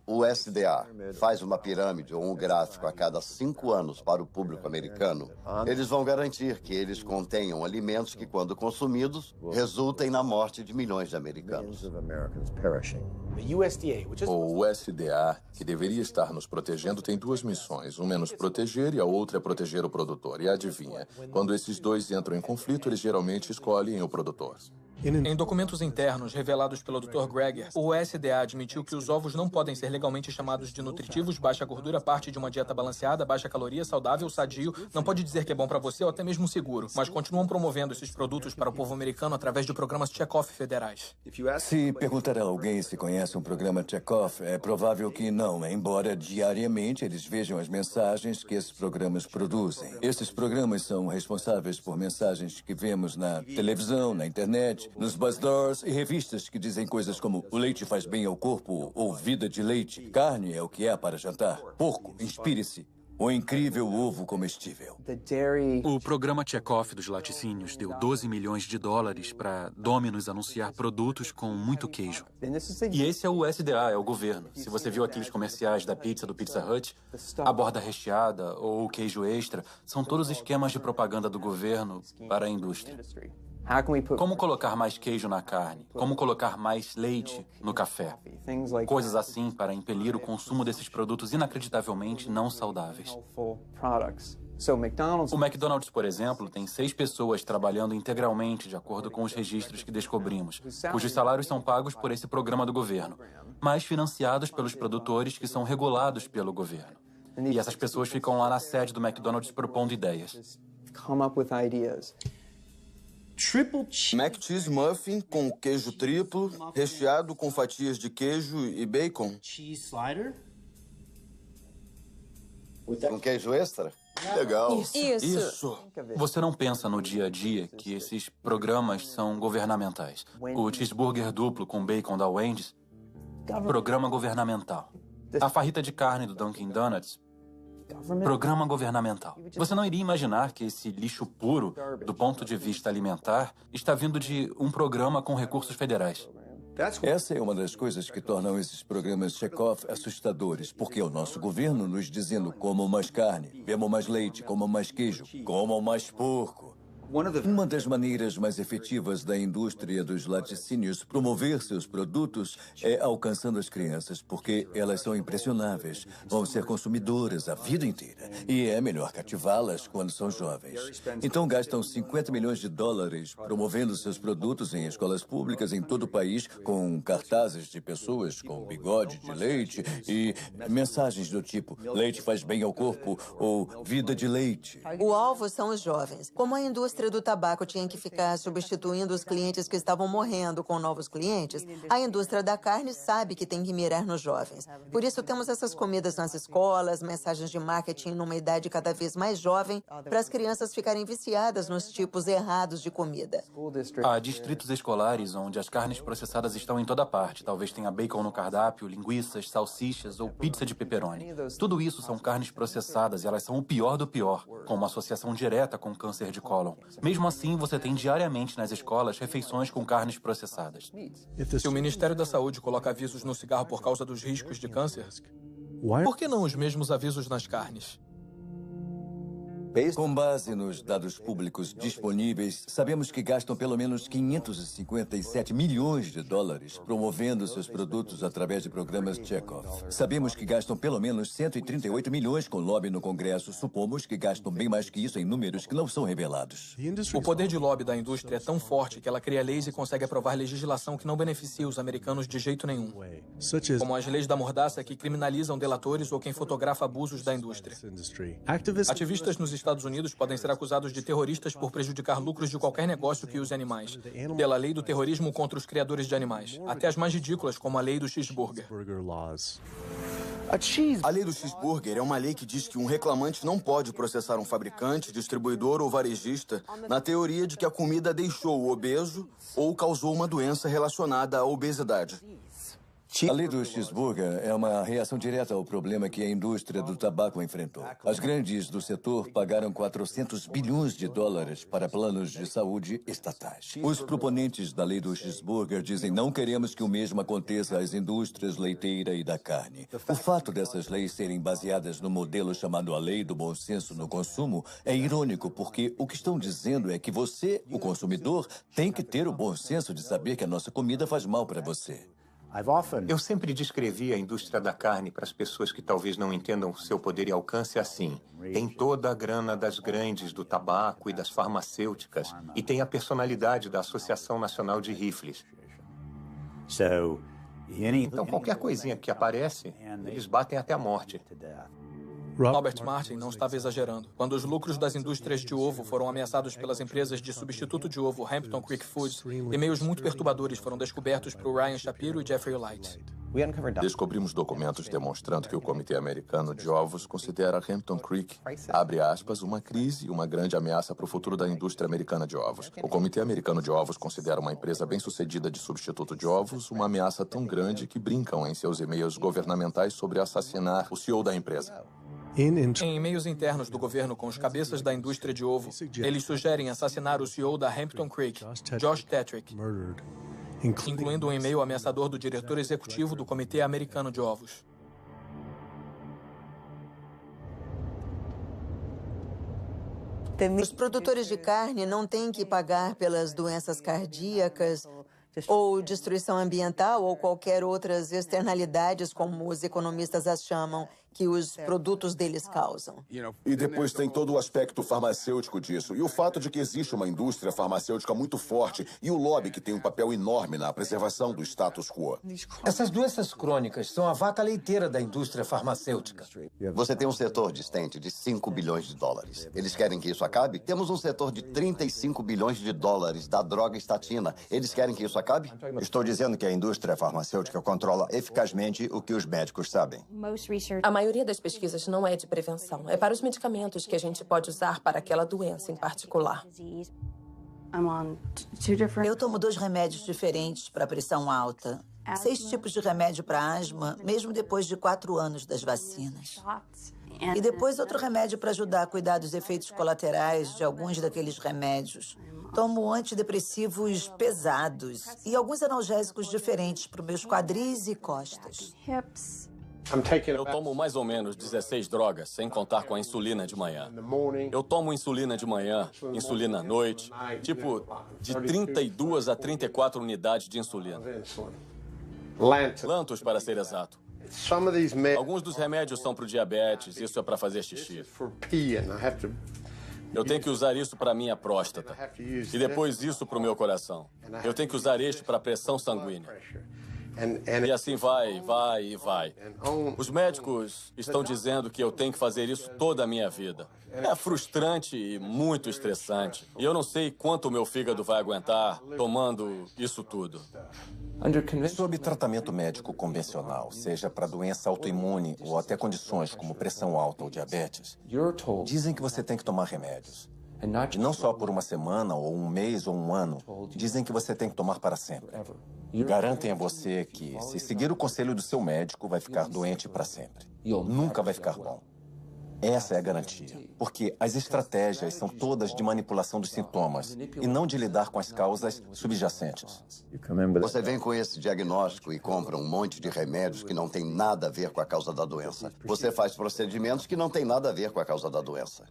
o USDA, faz uma pirâmide ou um gráfico a cada 5 anos para o público americano, eles vão garantir que eles contenham alimentos que, quando consumidos, resultem na morte de milhões de americanos. O USDA, que deveria estar nos protegendo, tem 2 missões. Uma é nos proteger e a outra é proteger o produtor. E adivinha, quando esses dois entram em conflito, eles geralmente escolhem o produtor. Em documentos internos revelados pelo Dr. Greger, o USDA admitiu que os ovos não podem ser legalmente chamados de nutritivos, baixa gordura, parte de uma dieta balanceada, baixa caloria, saudável, sadio, não pode dizer que é bom para você ou até mesmo seguro, mas continuam promovendo esses produtos para o povo americano através de programas check-off federais. Se perguntar a alguém se conhece um programa check-off, é provável que não, embora diariamente eles vejam as mensagens que esses programas produzem. Esses programas são responsáveis por mensagens que vemos na televisão, na internet, nos bazaars e revistas que dizem coisas como o leite faz bem ao corpo ou vida de leite, carne é o que é para jantar, porco, inspire-se, o incrível ovo comestível. O programa check-off dos laticínios deu 12 milhões de dólares para Domino's anunciar produtos com muito queijo. E esse é o USDA, é o governo. Se você viu aqueles comerciais da pizza do Pizza Hut, a borda recheada ou o queijo extra, são todos esquemas de propaganda do governo para a indústria. Como colocar mais queijo na carne? Como colocar mais leite no café? Coisas assim para impelir o consumo desses produtos inacreditavelmente não saudáveis. O McDonald's, por exemplo, tem 6 pessoas trabalhando integralmente de acordo com os registros que descobrimos, cujos salários são pagos por esse programa do governo, mas financiados pelos produtores que são regulados pelo governo. E essas pessoas ficam lá na sede do McDonald's propondo ideias. Mac Cheese Muffin com queijo triplo, recheado com fatias de queijo e bacon. Com queijo extra? Legal. Isso. Você não pensa no dia a dia que esses programas são governamentais. O cheeseburger duplo com bacon da Wendy's, programa governamental. A farrita de carne do Dunkin' Donuts, Programa governamental. Você não iria imaginar que esse lixo puro, do ponto de vista alimentar, está vindo de um programa com recursos federais. Essa é uma das coisas que tornam esses programas Chekhov assustadores, porque é o nosso governo nos dizendo comam mais carne, bebam mais leite, comam mais queijo, comam mais porco. Uma das maneiras mais efetivas da indústria dos laticínios promover seus produtos é alcançando as crianças, porque elas são impressionáveis, vão ser consumidoras a vida inteira, e é melhor cativá-las quando são jovens. Então gastam $50 milhões promovendo seus produtos em escolas públicas em todo o país, com cartazes de pessoas com bigode de leite e mensagens do tipo leite faz bem ao corpo ou vida de leite. O alvo são os jovens. Como a indústria do tabaco tinha que ficar substituindo os clientes que estavam morrendo com novos clientes, a indústria da carne sabe que tem que mirar nos jovens. Por isso temos essas comidas nas escolas, mensagens de marketing numa idade cada vez mais jovem, para as crianças ficarem viciadas nos tipos errados de comida. Há distritos escolares onde as carnes processadas estão em toda parte. Talvez tenha bacon no cardápio, linguiças, salsichas ou pizza de pepperoni. Tudo isso são carnes processadas e elas são o pior do pior, com uma associação direta com câncer de cólon. Mesmo assim, você tem diariamente nas escolas refeições com carnes processadas. Se o Ministério da Saúde coloca avisos no cigarro por causa dos riscos de câncer, por que não os mesmos avisos nas carnes? Com base nos dados públicos disponíveis, sabemos que gastam pelo menos $557 milhões promovendo seus produtos através de programas Chekhov. Sabemos que gastam pelo menos 138 milhões com lobby no Congresso. Supomos que gastam bem mais que isso em números que não são revelados. O poder de lobby da indústria é tão forte que ela cria leis e consegue aprovar legislação que não beneficia os americanos de jeito nenhum. Como as leis da mordaça que criminalizam delatores ou quem fotografa abusos da indústria. Ativistas nos Estados Unidos podem ser acusados de terroristas por prejudicar lucros de qualquer negócio que use animais, pela lei do terrorismo contra os criadores de animais, até as mais ridículas, como a lei do cheeseburger. A lei do cheeseburger é uma lei que diz que um reclamante não pode processar um fabricante, distribuidor ou varejista na teoria de que a comida deixou o obeso ou causou uma doença relacionada à obesidade. A lei do cheeseburger é uma reação direta ao problema que a indústria do tabaco enfrentou. As grandes do setor pagaram $400 bilhões para planos de saúde estatais. Os proponentes da lei do cheeseburger dizem não queremos que o mesmo aconteça às indústrias leiteira e da carne. O fato dessas leis serem baseadas no modelo chamado a lei do bom senso no consumo é irônico, porque o que estão dizendo é que você, o consumidor, tem que ter o bom senso de saber que a nossa comida faz mal para você. Eu sempre descrevi a indústria da carne para as pessoas que talvez não entendam seu poder e alcance assim. Tem toda a grana das grandes do tabaco e das farmacêuticas, e tem a personalidade da Associação Nacional de Rifles. Então, qualquer coisinha que aparece, eles batem até a morte. Robert Martin não estava exagerando. Quando os lucros das indústrias de ovo foram ameaçados pelas empresas de substituto de ovo Hampton Creek Foods, e-mails muito perturbadores foram descobertos por Ryan Shapiro e Jeffrey Light. Descobrimos documentos demonstrando que o Comitê Americano de Ovos considera Hampton Creek, abre aspas, uma crise e uma grande ameaça para o futuro da indústria americana de ovos. O Comitê Americano de Ovos considera uma empresa bem-sucedida de substituto de ovos uma ameaça tão grande que brincam em seus e-mails governamentais sobre assassinar o CEO da empresa. Em e-mails internos do governo com os cabeças da indústria de ovo, eles sugerem assassinar o CEO da Hampton Creek, Josh Tetrick, incluindo um e-mail ameaçador do diretor executivo do Comitê Americano de Ovos. Os produtores de carne não têm que pagar pelas doenças cardíacas ou destruição ambiental ou qualquer outras externalidades, como os economistas as chamam, que os produtos deles causam. E depois tem todo o aspecto farmacêutico disso. E o fato de que existe uma indústria farmacêutica muito forte e o lobby que tem um papel enorme na preservação do status quo. Essas doenças crônicas são a vaca leiteira da indústria farmacêutica. Você tem um setor distante de $5 bilhões. Eles querem que isso acabe? Temos um setor de $35 bilhões da droga estatina. Eles querem que isso acabe? Estou dizendo que a indústria farmacêutica controla eficazmente o que os médicos sabem. A maioria das pesquisas não é de prevenção. É para os medicamentos que a gente pode usar para aquela doença em particular. Eu tomo 2 remédios diferentes para pressão alta. 6 tipos de remédio para asma, mesmo depois de 4 anos das vacinas. E depois outro remédio para ajudar a cuidar dos efeitos colaterais de alguns daqueles remédios. Tomo antidepressivos pesados e alguns analgésicos diferentes para os meus quadris e costas. Eu tomo mais ou menos 16 drogas, sem contar com a insulina de manhã. Eu tomo insulina de manhã, insulina à noite, tipo de 32 a 34 unidades de insulina. Lantus, para ser exato. Alguns dos remédios são para o diabetes, isso é para fazer xixi. Eu tenho que usar isso para a minha próstata. E depois isso para o meu coração. Eu tenho que usar este para a pressão sanguínea. E assim vai. Os médicos estão dizendo que eu tenho que fazer isso toda a minha vida. É frustrante e muito estressante. E eu não sei quanto o meu fígado vai aguentar tomando isso tudo. Sob tratamento médico convencional, seja para doença autoimune ou até condições como pressão alta ou diabetes, dizem que você tem que tomar remédios. E não só por uma semana, ou um mês, ou um ano. Dizem que você tem que tomar para sempre. Garantem a você que, se seguir o conselho do seu médico, vai ficar doente para sempre. Nunca vai ficar bom. Essa é a garantia. Porque as estratégias são todas de manipulação dos sintomas e não de lidar com as causas subjacentes. Você vem com esse diagnóstico e compra um monte de remédios que não tem nada a ver com a causa da doença. Você faz procedimentos que não tem nada a ver com a causa da doença.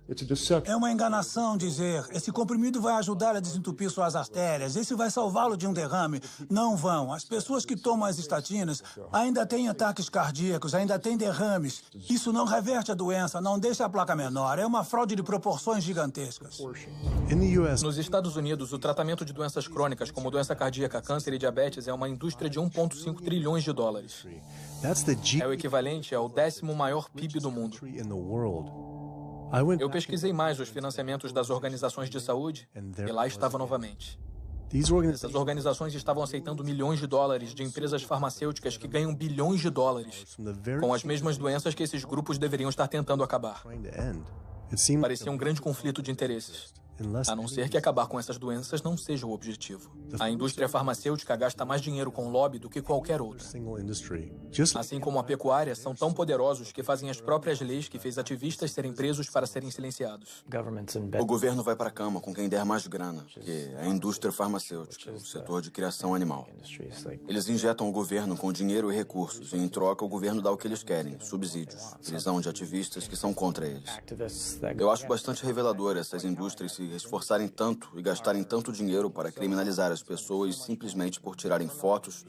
É uma enganação dizer, esse comprimido vai ajudar a desentupir suas artérias, esse vai salvá-lo de um derrame. Não vão. As pessoas que tomam as estatinas ainda têm ataques cardíacos, ainda têm derrames. Isso não reverte a doença, não deixa a placa menor. É uma fraude de proporções gigantescas. Nos Estados Unidos, o tratamento de doenças crônicas, como doença cardíaca, câncer e diabetes, é uma indústria de 1,5 trilhões de dólares. É o equivalente ao 10º maior PIB do mundo. Eu pesquisei mais os financiamentos das organizações de saúde e lá estava novamente. Essas organizações estavam aceitando milhões de dólares de empresas farmacêuticas que ganham bilhões de dólares com as mesmas doenças que esses grupos deveriam estar tentando acabar. Parecia um grande conflito de interesses. A não ser que acabar com essas doenças não seja o objetivo. A indústria farmacêutica gasta mais dinheiro com lobby do que qualquer outra. Assim como a pecuária, são tão poderosos que fazem as próprias leis que fez ativistas serem presos para serem silenciados. O governo vai para a cama com quem der mais grana, que é a indústria farmacêutica, o setor de criação animal. Eles injetam o governo com dinheiro e recursos, e em troca o governo dá o que eles querem, subsídios, prisão de ativistas que são contra eles. Eu acho bastante revelador essas indústrias se esforçarem tanto e gastarem tanto dinheiro para criminalizar as pessoas simplesmente por tirarem fotos,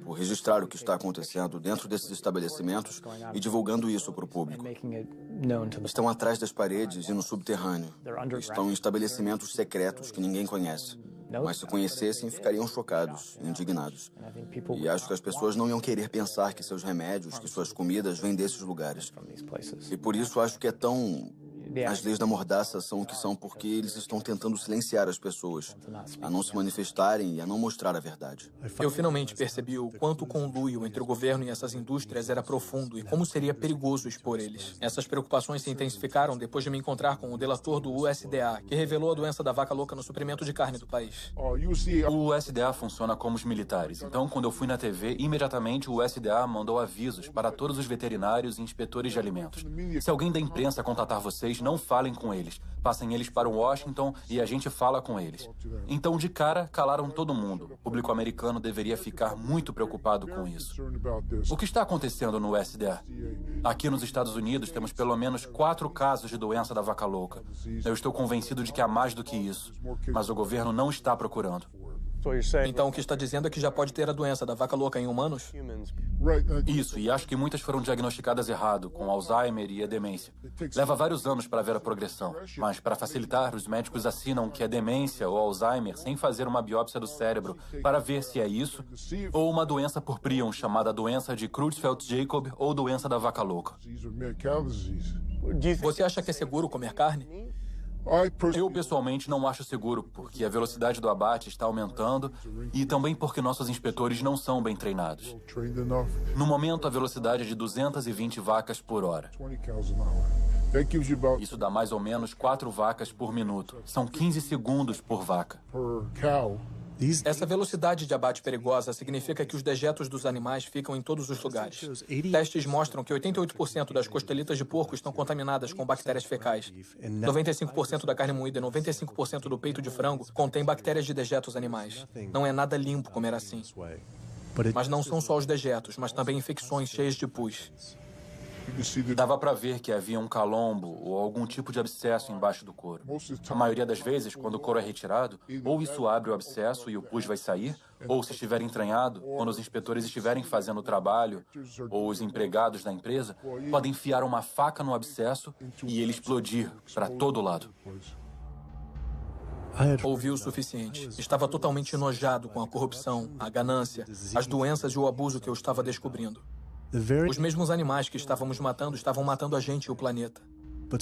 por registrar o que está acontecendo dentro desses estabelecimentos e divulgando isso para o público. Estão atrás das paredes e no subterrâneo. Estão em estabelecimentos secretos que ninguém conhece. Mas se conhecessem, ficariam chocados, indignados. E acho que as pessoas não iam querer pensar que seus remédios, que suas comidas vêm desses lugares. E por isso acho que é tão... As leis da mordaça são o que são porque eles estão tentando silenciar as pessoas, a não se manifestarem e a não mostrar a verdade. Eu finalmente percebi o quanto o conluio entre o governo e essas indústrias era profundo e como seria perigoso expor eles. Essas preocupações se intensificaram depois de me encontrar com o delator do USDA, que revelou a doença da vaca louca no suprimento de carne do país. O USDA funciona como os militares. Então, quando eu fui na TV, imediatamente o USDA mandou avisos para todos os veterinários e inspetores de alimentos. Se alguém da imprensa contatar vocês, não falem com eles. Passem eles para Washington e a gente fala com eles. Então, de cara, calaram todo mundo. O público americano deveria ficar muito preocupado com isso. O que está acontecendo no USDA? Aqui nos Estados Unidos, temos pelo menos 4 casos de doença da vaca louca. Eu estou convencido de que há mais do que isso. Mas o governo não está procurando. Então o que está dizendo é que já pode ter a doença da vaca louca em humanos? Isso, e acho que muitas foram diagnosticadas errado, com Alzheimer e a demência. Leva vários anos para ver a progressão, mas para facilitar, os médicos assinam que é demência ou Alzheimer sem fazer uma biópsia do cérebro para ver se é isso ou uma doença por prion chamada doença de Creutzfeldt-Jakob ou doença da vaca louca. Você acha que é seguro comer carne? Eu, pessoalmente, não acho seguro, porque a velocidade do abate está aumentando e também porque nossos inspetores não são bem treinados. No momento, a velocidade é de 220 vacas por hora. Isso dá mais ou menos 4 vacas por minuto. São 15 segundos por vaca. Essa velocidade de abate perigosa significa que os dejetos dos animais ficam em todos os lugares. Testes mostram que 88% das costelitas de porco estão contaminadas com bactérias fecais. 95% da carne moída e 95% do peito de frango contém bactérias de dejetos animais. Não é nada limpo comer assim. Mas não são só os dejetos, mas também infecções cheias de pus. Dava para ver que havia um calombo ou algum tipo de abscesso embaixo do couro. A maioria das vezes, quando o couro é retirado, ou isso abre o abscesso e o pus vai sair, ou se estiver entranhado, quando os inspetores estiverem fazendo o trabalho, ou os empregados da empresa, podem enfiar uma faca no abscesso e ele explodir para todo lado. Ouvi o suficiente. Estava totalmente enojado com a corrupção, a ganância, as doenças e o abuso que eu estava descobrindo. Os mesmos animais que estávamos matando estavam matando a gente e o planeta.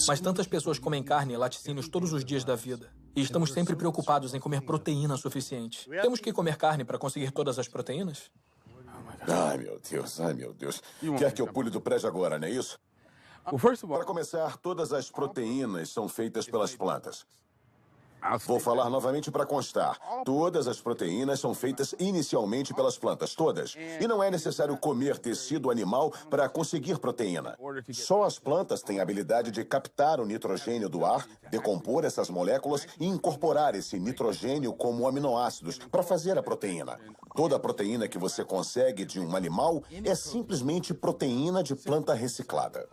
Mas tantas pessoas comem carne e laticínios todos os dias da vida. E estamos sempre preocupados em comer proteína suficiente. Temos que comer carne para conseguir todas as proteínas? Ai, meu Deus. Quer que eu pule do prédio agora, não é isso? Para começar, todas as proteínas são feitas pelas plantas. Vou falar novamente para constar. Todas as proteínas são feitas inicialmente pelas plantas, todas. E não é necessário comer tecido animal para conseguir proteína. Só as plantas têm a habilidade de captar o nitrogênio do ar, decompor essas moléculas e incorporar esse nitrogênio como aminoácidos para fazer a proteína. Toda a proteína que você consegue de um animal é simplesmente proteína de planta reciclada.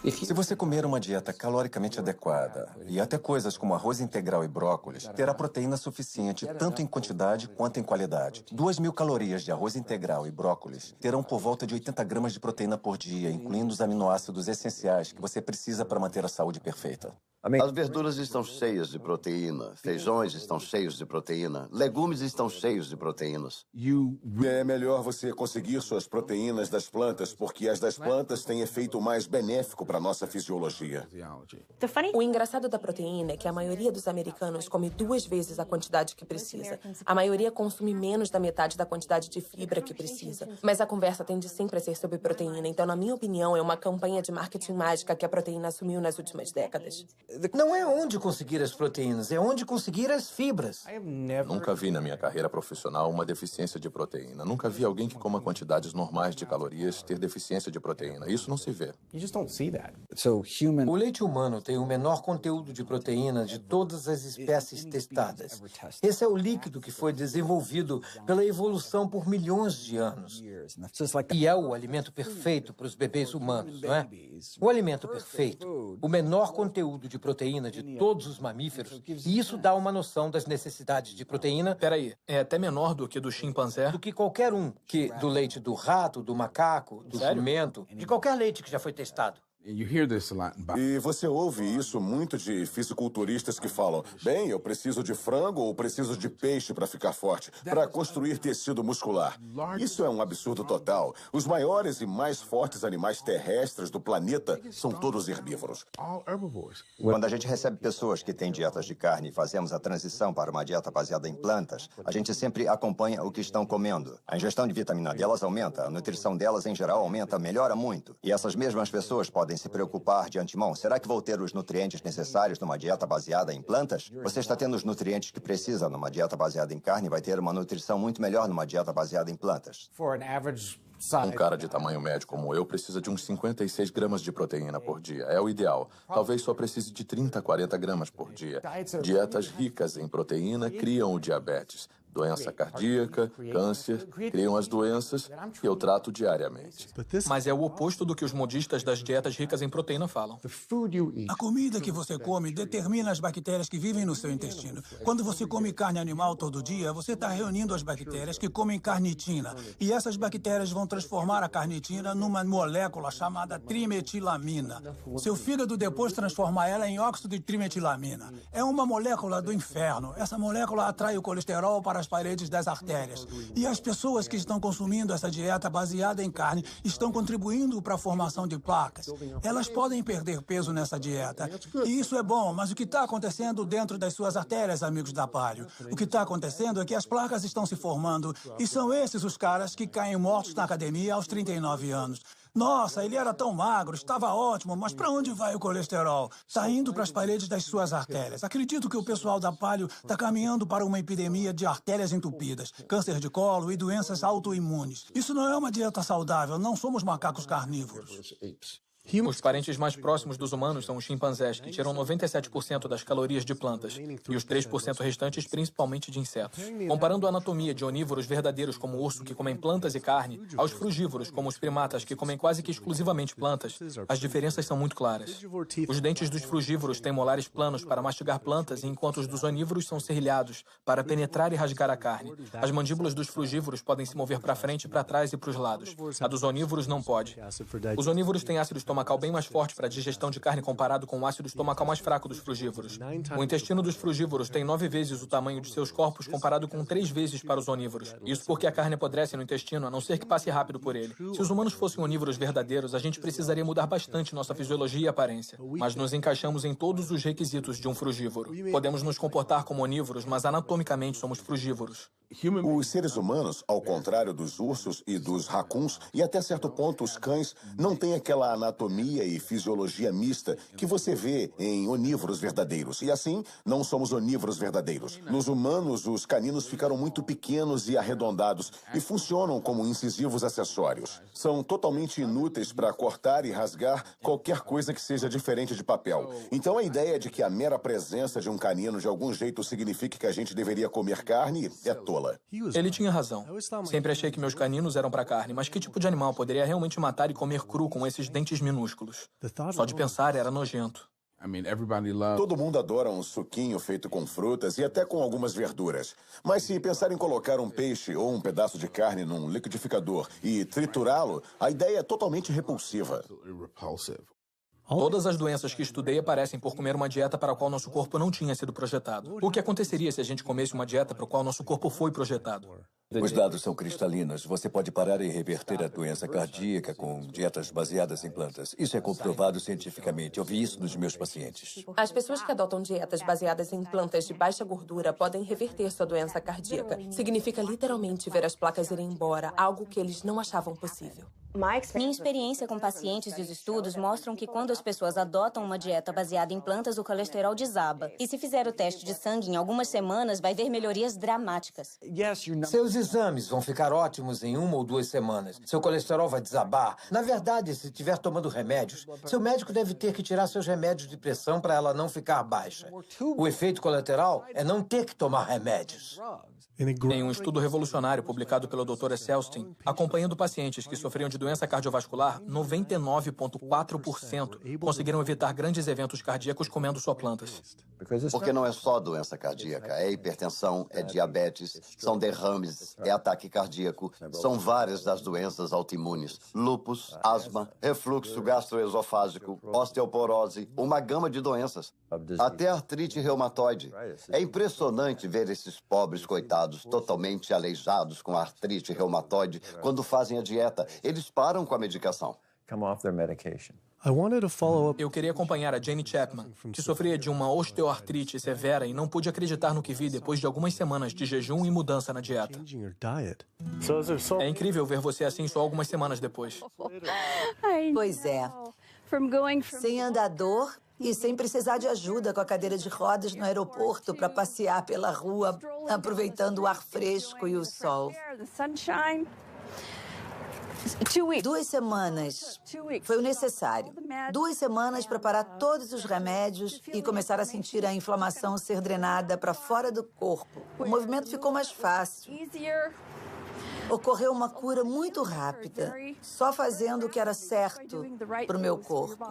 Se você comer uma dieta caloricamente adequada e até coisas como arroz integral e brócolis, terá proteína suficiente tanto em quantidade quanto em qualidade. 2.000 calorias de arroz integral e brócolis terão por volta de 80 gramas de proteína por dia, incluindo os aminoácidos essenciais que você precisa para manter a saúde perfeita. As verduras estão cheias de proteína, feijões estão cheios de proteína, legumes estão cheios de proteínas. É melhor você conseguir suas proteínas das plantas, porque as das plantas têm efeito mais benéfico para a nossa fisiologia. O engraçado da proteína é que a maioria dos americanos come 2 vezes a quantidade que precisa. A maioria consome menos da metade da quantidade de fibra que precisa. Mas a conversa tende sempre a ser sobre proteína, então, na minha opinião, é uma campanha de marketing mágica que a proteína assumiu nas últimas décadas. Não é onde conseguir as proteínas, é onde conseguir as fibras. Nunca vi na minha carreira profissional uma deficiência de proteína. Nunca vi alguém que coma quantidades normais de calorias ter deficiência de proteína. Isso não se vê. O leite humano tem o menor conteúdo de proteína de todas as espécies testadas. Esse é o líquido que foi desenvolvido pela evolução por milhões de anos. E é o alimento perfeito para os bebês humanos, não é? O alimento perfeito, o menor conteúdo de proteína de todos os mamíferos, e isso dá uma noção das necessidades de proteína. Peraí, é até menor do que do chimpanzé? Do que qualquer um, do leite do rato, do macaco, do jumento, de qualquer leite que já foi testado. E você ouve isso muito de fisiculturistas que falam: bem, eu preciso de frango ou preciso de peixe para ficar forte, para construir tecido muscular. Isso é um absurdo total. Os maiores e mais fortes animais terrestres do planeta são todos herbívoros. Quando a gente recebe pessoas que têm dietas de carne e fazemos a transição para uma dieta baseada em plantas, a gente sempre acompanha o que estão comendo. A ingestão de vitamina delas aumenta, a nutrição delas em geral aumenta, melhora muito. E essas mesmas pessoas podem se preocupar de antemão. Será que vou ter os nutrientes necessários numa dieta baseada em plantas? Você está tendo os nutrientes que precisa numa dieta baseada em carne e vai ter uma nutrição muito melhor numa dieta baseada em plantas. Um cara de tamanho médio como eu precisa de uns 56 gramas de proteína por dia. É o ideal. Talvez só precise de 30 a 40 gramas por dia. Dietas ricas em proteína criam o diabetes. Doença cardíaca, câncer, criam as doenças que eu trato diariamente. Mas é o oposto do que os modistas das dietas ricas em proteína falam. A comida que você come determina as bactérias que vivem no seu intestino. Quando você come carne animal todo dia, você está reunindo as bactérias que comem carnitina. E essas bactérias vão transformar a carnitina numa molécula chamada trimetilamina. Seu fígado depois transforma ela em óxido de trimetilamina. É uma molécula do inferno. Essa molécula atrai o colesterol para as paredes das artérias. E as pessoas que estão consumindo essa dieta baseada em carne estão contribuindo para a formação de placas. Elas podem perder peso nessa dieta. E isso é bom, mas o que está acontecendo dentro das suas artérias, amigos da Palio? O que está acontecendo é que as placas estão se formando e são esses os caras que caem mortos na academia aos 39 anos. Nossa, ele era tão magro, estava ótimo, mas para onde vai o colesterol? Está indo para as paredes das suas artérias. Acredito que o pessoal da Paleo está caminhando para uma epidemia de artérias entupidas, câncer de colo e doenças autoimunes. Isso não é uma dieta saudável, não somos macacos carnívoros. Os parentes mais próximos dos humanos são os chimpanzés, que tiram 97% das calorias de plantas, e os 3% restantes principalmente de insetos. Comparando a anatomia de onívoros verdadeiros como o urso, que comem plantas e carne, aos frugívoros, como os primatas, que comem quase que exclusivamente plantas, as diferenças são muito claras. Os dentes dos frugívoros têm molares planos para mastigar plantas, enquanto os dos onívoros são serrilhados para penetrar e rasgar a carne. As mandíbulas dos frugívoros podem se mover para frente, para trás e para os lados. A dos onívoros não pode. Os onívoros têm ácido estomacal bem mais forte para a digestão de carne comparado com o ácido estomacal mais fraco dos frugívoros. O intestino dos frugívoros tem 9 vezes o tamanho de seus corpos comparado com 3 vezes para os onívoros. Isso porque a carne apodrece no intestino, a não ser que passe rápido por ele. Se os humanos fossem onívoros verdadeiros, a gente precisaria mudar bastante nossa fisiologia e aparência. Mas nos encaixamos em todos os requisitos de um frugívoro. Podemos nos comportar como onívoros, mas anatomicamente somos frugívoros. Os seres humanos, ao contrário dos ursos e dos racuns, e até certo ponto os cães, não têm aquela anatomia e fisiologia mista que você vê em onívoros verdadeiros. E assim, não somos onívoros verdadeiros. Nos humanos, os caninos ficaram muito pequenos e arredondados e funcionam como incisivos acessórios. São totalmente inúteis para cortar e rasgar qualquer coisa que seja diferente de papel. Então a ideia de que a mera presença de um canino de algum jeito signifique que a gente deveria comer carne é tola. Ele tinha razão. Sempre achei que meus caninos eram para carne, mas que tipo de animal poderia realmente matar e comer cru com esses dentes minúsculos? Só de pensar era nojento. Todo mundo adora um suquinho feito com frutas e até com algumas verduras. Mas se pensar em colocar um peixe ou um pedaço de carne num liquidificador e triturá-lo, a ideia é totalmente repulsiva. Todas as doenças que estudei aparecem por comer uma dieta para a qual nosso corpo não tinha sido projetado. O que aconteceria se a gente comesse uma dieta para a qual nosso corpo foi projetado? Os dados são cristalinos. Você pode parar e reverter a doença cardíaca com dietas baseadas em plantas. Isso é comprovado cientificamente. Eu vi isso nos meus pacientes. As pessoas que adotam dietas baseadas em plantas de baixa gordura podem reverter sua doença cardíaca. Significa literalmente ver as placas irem embora, algo que eles não achavam possível. Minha experiência com pacientes e os estudos mostram que quando as pessoas adotam uma dieta baseada em plantas, o colesterol desaba. E se fizer o teste de sangue em algumas semanas, vai ver melhorias dramáticas. Seus exames vão ficar ótimos em 1 ou 2 semanas. Seu colesterol vai desabar. Na verdade, se estiver tomando remédios, seu médico deve ter que tirar seus remédios de pressão para ela não ficar baixa. O efeito colateral é não ter que tomar remédios. Em um estudo revolucionário publicado pelo Dr. Esselstyn, acompanhando pacientes que sofriam de doença cardiovascular, 99,4% conseguiram evitar grandes eventos cardíacos comendo só plantas. Porque não é só doença cardíaca, é hipertensão, é diabetes, são derrames, é ataque cardíaco, são várias das doenças autoimunes, lúpus, asma, refluxo gastroesofágico, osteoporose, uma gama de doenças, até artrite reumatoide. É impressionante ver esses pobres coitados totalmente aleijados com artrite reumatoide quando fazem a dieta. Eles param com a medicação. Eu queria acompanhar a Jane Chapman, que sofria de uma osteoartrite severa e não pude acreditar no que vi depois de algumas semanas de jejum e mudança na dieta. É incrível ver você assim só algumas semanas depois. Pois é. Sem andador e sem precisar de ajuda com a cadeira de rodas no aeroporto para passear pela rua, aproveitando o ar fresco e o sol. 2 semanas foi o necessário. 2 semanas para parar todos os remédios e começar a sentir a inflamação ser drenada para fora do corpo. O movimento ficou mais fácil. Ocorreu uma cura muito rápida, só fazendo o que era certo para o meu corpo.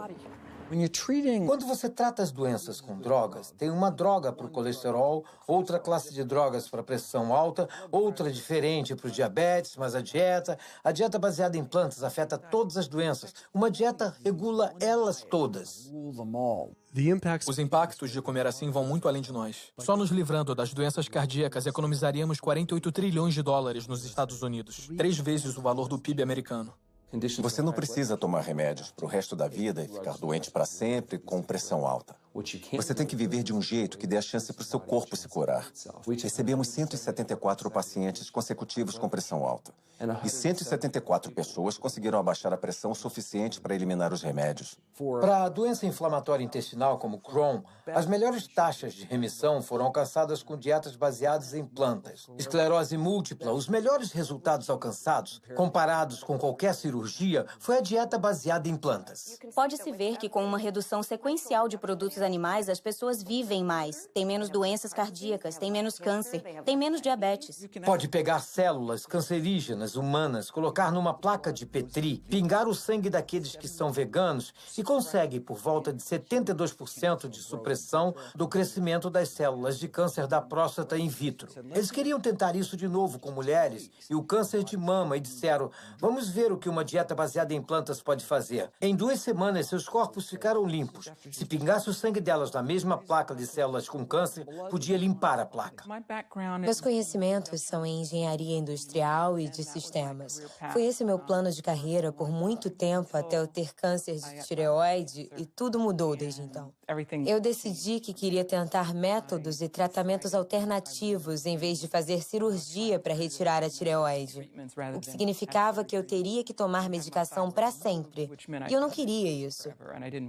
Quando você trata as doenças com drogas, tem uma droga para o colesterol, outra classe de drogas para a pressão alta, outra diferente para o diabetes, mas a dieta baseada em plantas afeta todas as doenças. Uma dieta regula elas todas. Os impactos de comer assim vão muito além de nós. Só nos livrando das doenças cardíacas, economizaríamos 48 trilhões de dólares nos Estados Unidos, 3 vezes o valor do PIB americano. Você não precisa tomar remédios para o resto da vida e ficar doente para sempre com pressão alta. Você tem que viver de um jeito que dê a chance para o seu corpo se curar. Recebemos 174 pacientes consecutivos com pressão alta. E 174 pessoas conseguiram abaixar a pressão suficiente para eliminar os remédios. Para a doença inflamatória intestinal como Crohn, as melhores taxas de remissão foram alcançadas com dietas baseadas em plantas. Esclerose múltipla, os melhores resultados alcançados, comparados com qualquer cirurgia, foi a dieta baseada em plantas. Pode-se ver que com uma redução sequencial de produtos animais, as pessoas vivem mais, têm menos doenças cardíacas, têm menos câncer, têm menos diabetes. Pode pegar células cancerígenas humanas, colocar numa placa de Petri, pingar o sangue daqueles que são veganos e consegue por volta de 72% de supressão do crescimento das células de câncer da próstata in vitro. Eles queriam tentar isso de novo com mulheres e o câncer de mama e disseram, vamos ver o que uma dieta baseada em plantas pode fazer. Em 2 semanas, seus corpos ficaram limpos. Se pingasse o sangue delas na mesma placa de células com câncer, podia limpar a placa. Meus conhecimentos são em engenharia industrial e de sistemas. Foi esse meu plano de carreira por muito tempo até eu ter câncer de tireoide e tudo mudou desde então. Eu decidi que queria tentar métodos e tratamentos alternativos em vez de fazer cirurgia para retirar a tireoide, o que significava que eu teria que tomar medicação para sempre. E eu não queria isso.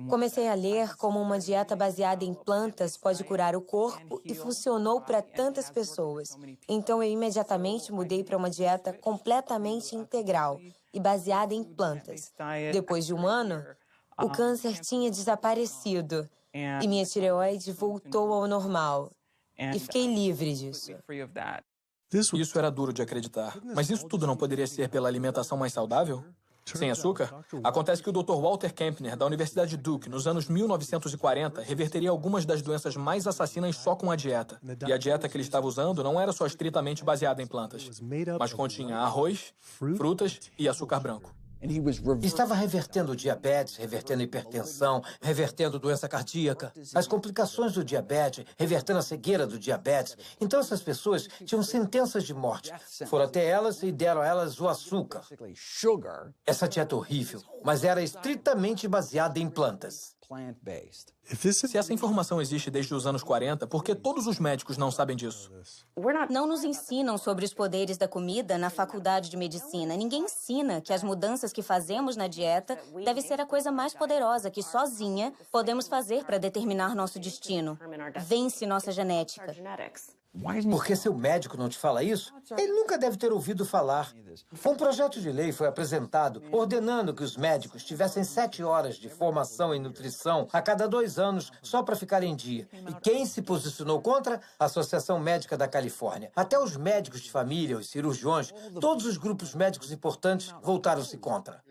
Comecei a ler como uma dieta baseada em plantas pode curar o corpo e funcionou para tantas pessoas. Então eu imediatamente mudei para uma dieta completamente integral e baseada em plantas. Depois de 1 ano, o câncer tinha desaparecido e minha tireoide voltou ao normal. E fiquei livre disso. Isso era duro de acreditar. Mas isso tudo não poderia ser pela alimentação mais saudável? Sem açúcar? Acontece que o Dr. Walter Kempner, da Universidade Duke, nos anos 1940, reverteria algumas das doenças mais assassinas só com a dieta. E a dieta que ele estava usando não era só estritamente baseada em plantas, mas continha arroz, frutas e açúcar branco. Estava revertendo diabetes, revertendo hipertensão, revertendo doença cardíaca, as complicações do diabetes, revertendo a cegueira do diabetes. Então essas pessoas tinham sentenças de morte. Foram até elas e deram a elas o açúcar. Essa dieta horrível, mas era estritamente baseada em plantas. Se essa informação existe desde os anos 40, por que todos os médicos não sabem disso? Não nos ensinam sobre os poderes da comida na faculdade de medicina. Ninguém ensina que as mudanças que fazemos na dieta deve ser a coisa mais poderosa que sozinha podemos fazer para determinar nosso destino. Vence nossa genética. Porque seu médico não te fala isso? Ele nunca deve ter ouvido falar. Um projeto de lei foi apresentado ordenando que os médicos tivessem 7 horas de formação em nutrição a cada 2 anos só para ficar em dia. E quem se posicionou contra? A Associação Médica da Califórnia. Até os médicos de família, os cirurgiões, todos os grupos médicos importantes voltaram-se contra.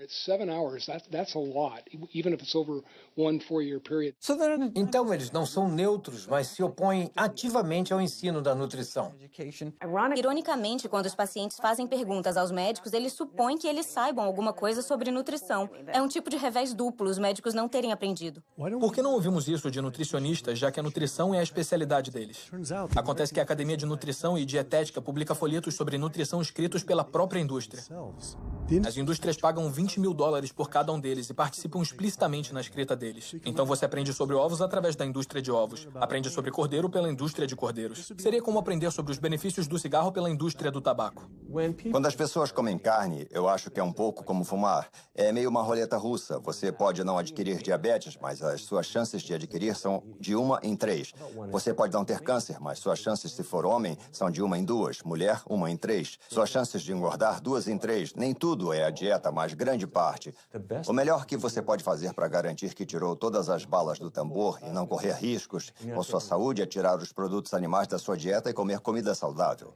Então eles não são neutros, mas se opõem ativamente ao ensino da nutrição. Ironicamente, quando os pacientes fazem perguntas aos médicos, eles supõem que eles saibam alguma coisa sobre nutrição. É um tipo de revés duplo, os médicos não terem aprendido. Por que não ouvimos isso de nutricionistas, já que a nutrição é a especialidade deles? Acontece que a Academia de Nutrição e Dietética publica folhetos sobre nutrição escritos pela própria indústria. As indústrias pagam $20 mil por cada um deles e participam explicitamente na escrita deles. Então você aprende sobre ovos através da indústria de ovos. Aprende sobre cordeiro pela indústria de cordeiros. Seria como aprender sobre os benefícios do cigarro pela indústria do tabaco. Quando as pessoas comem carne, eu acho que é um pouco como fumar. É meio uma roleta russa. Você pode não adquirir diabetes, mas as suas chances de adquirir são de 1 em 3. Você pode não ter câncer, mas suas chances, se for homem, são de 1 em 2. Mulher, 1 em 3. Suas chances de engordar, 2 em 3. Nem tudo é a dieta, mas grande parte. O melhor que você pode fazer para garantir que tirou todas as balas do tambor e não correr riscos com sua saúde é tirar os produtos animais da sua dieta e comer comida saudável.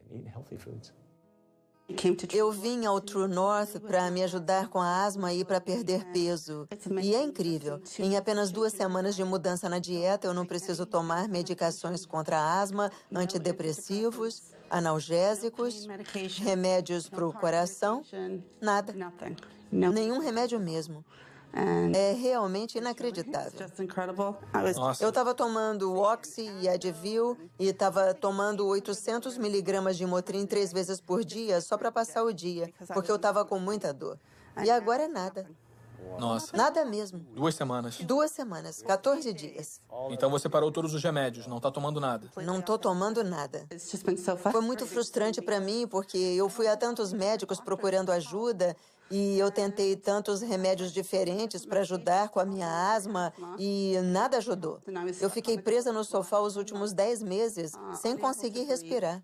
Eu vim ao True North para me ajudar com a asma e para perder peso. E é incrível. Em apenas 2 semanas de mudança na dieta, eu não preciso tomar medicações contra a asma, antidepressivos, analgésicos, remédios para o coração, nada. Nenhum remédio mesmo. É realmente inacreditável. Eu estava tomando Oxy e Advil e estava tomando 800 miligramas de Motrin 3 vezes por dia só para passar o dia, porque eu estava com muita dor. E agora é nada. Nossa. Nada mesmo. 2 semanas. 2 semanas, 14 dias. Então você parou todos os remédios, não tá tomando nada. Não tô tomando nada. Foi muito frustrante para mim, porque eu fui a tantos médicos procurando ajuda e eu tentei tantos remédios diferentes para ajudar com a minha asma e nada ajudou. Eu fiquei presa no sofá os últimos 10 meses, sem conseguir respirar.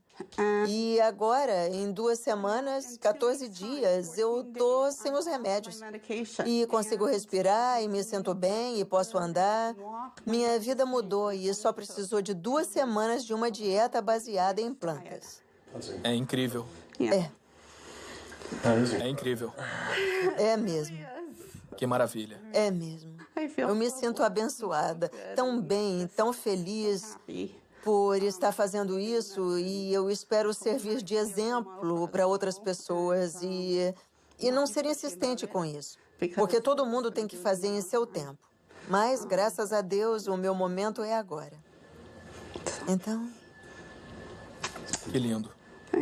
E agora, em 2 semanas, 14 dias, eu tô sem os remédios. E consigo respirar, e me sinto bem, e posso andar. Minha vida mudou e só precisou de 2 semanas de uma dieta baseada em plantas. É incrível. É. É incrível. É mesmo. Que maravilha. É mesmo. Eu me sinto abençoada, tão bem, tão feliz por estar fazendo isso e eu espero servir de exemplo para outras pessoas e não ser insistente com isso, porque todo mundo tem que fazer em seu tempo. Mas, graças a Deus, o meu momento é agora. Então... Que lindo.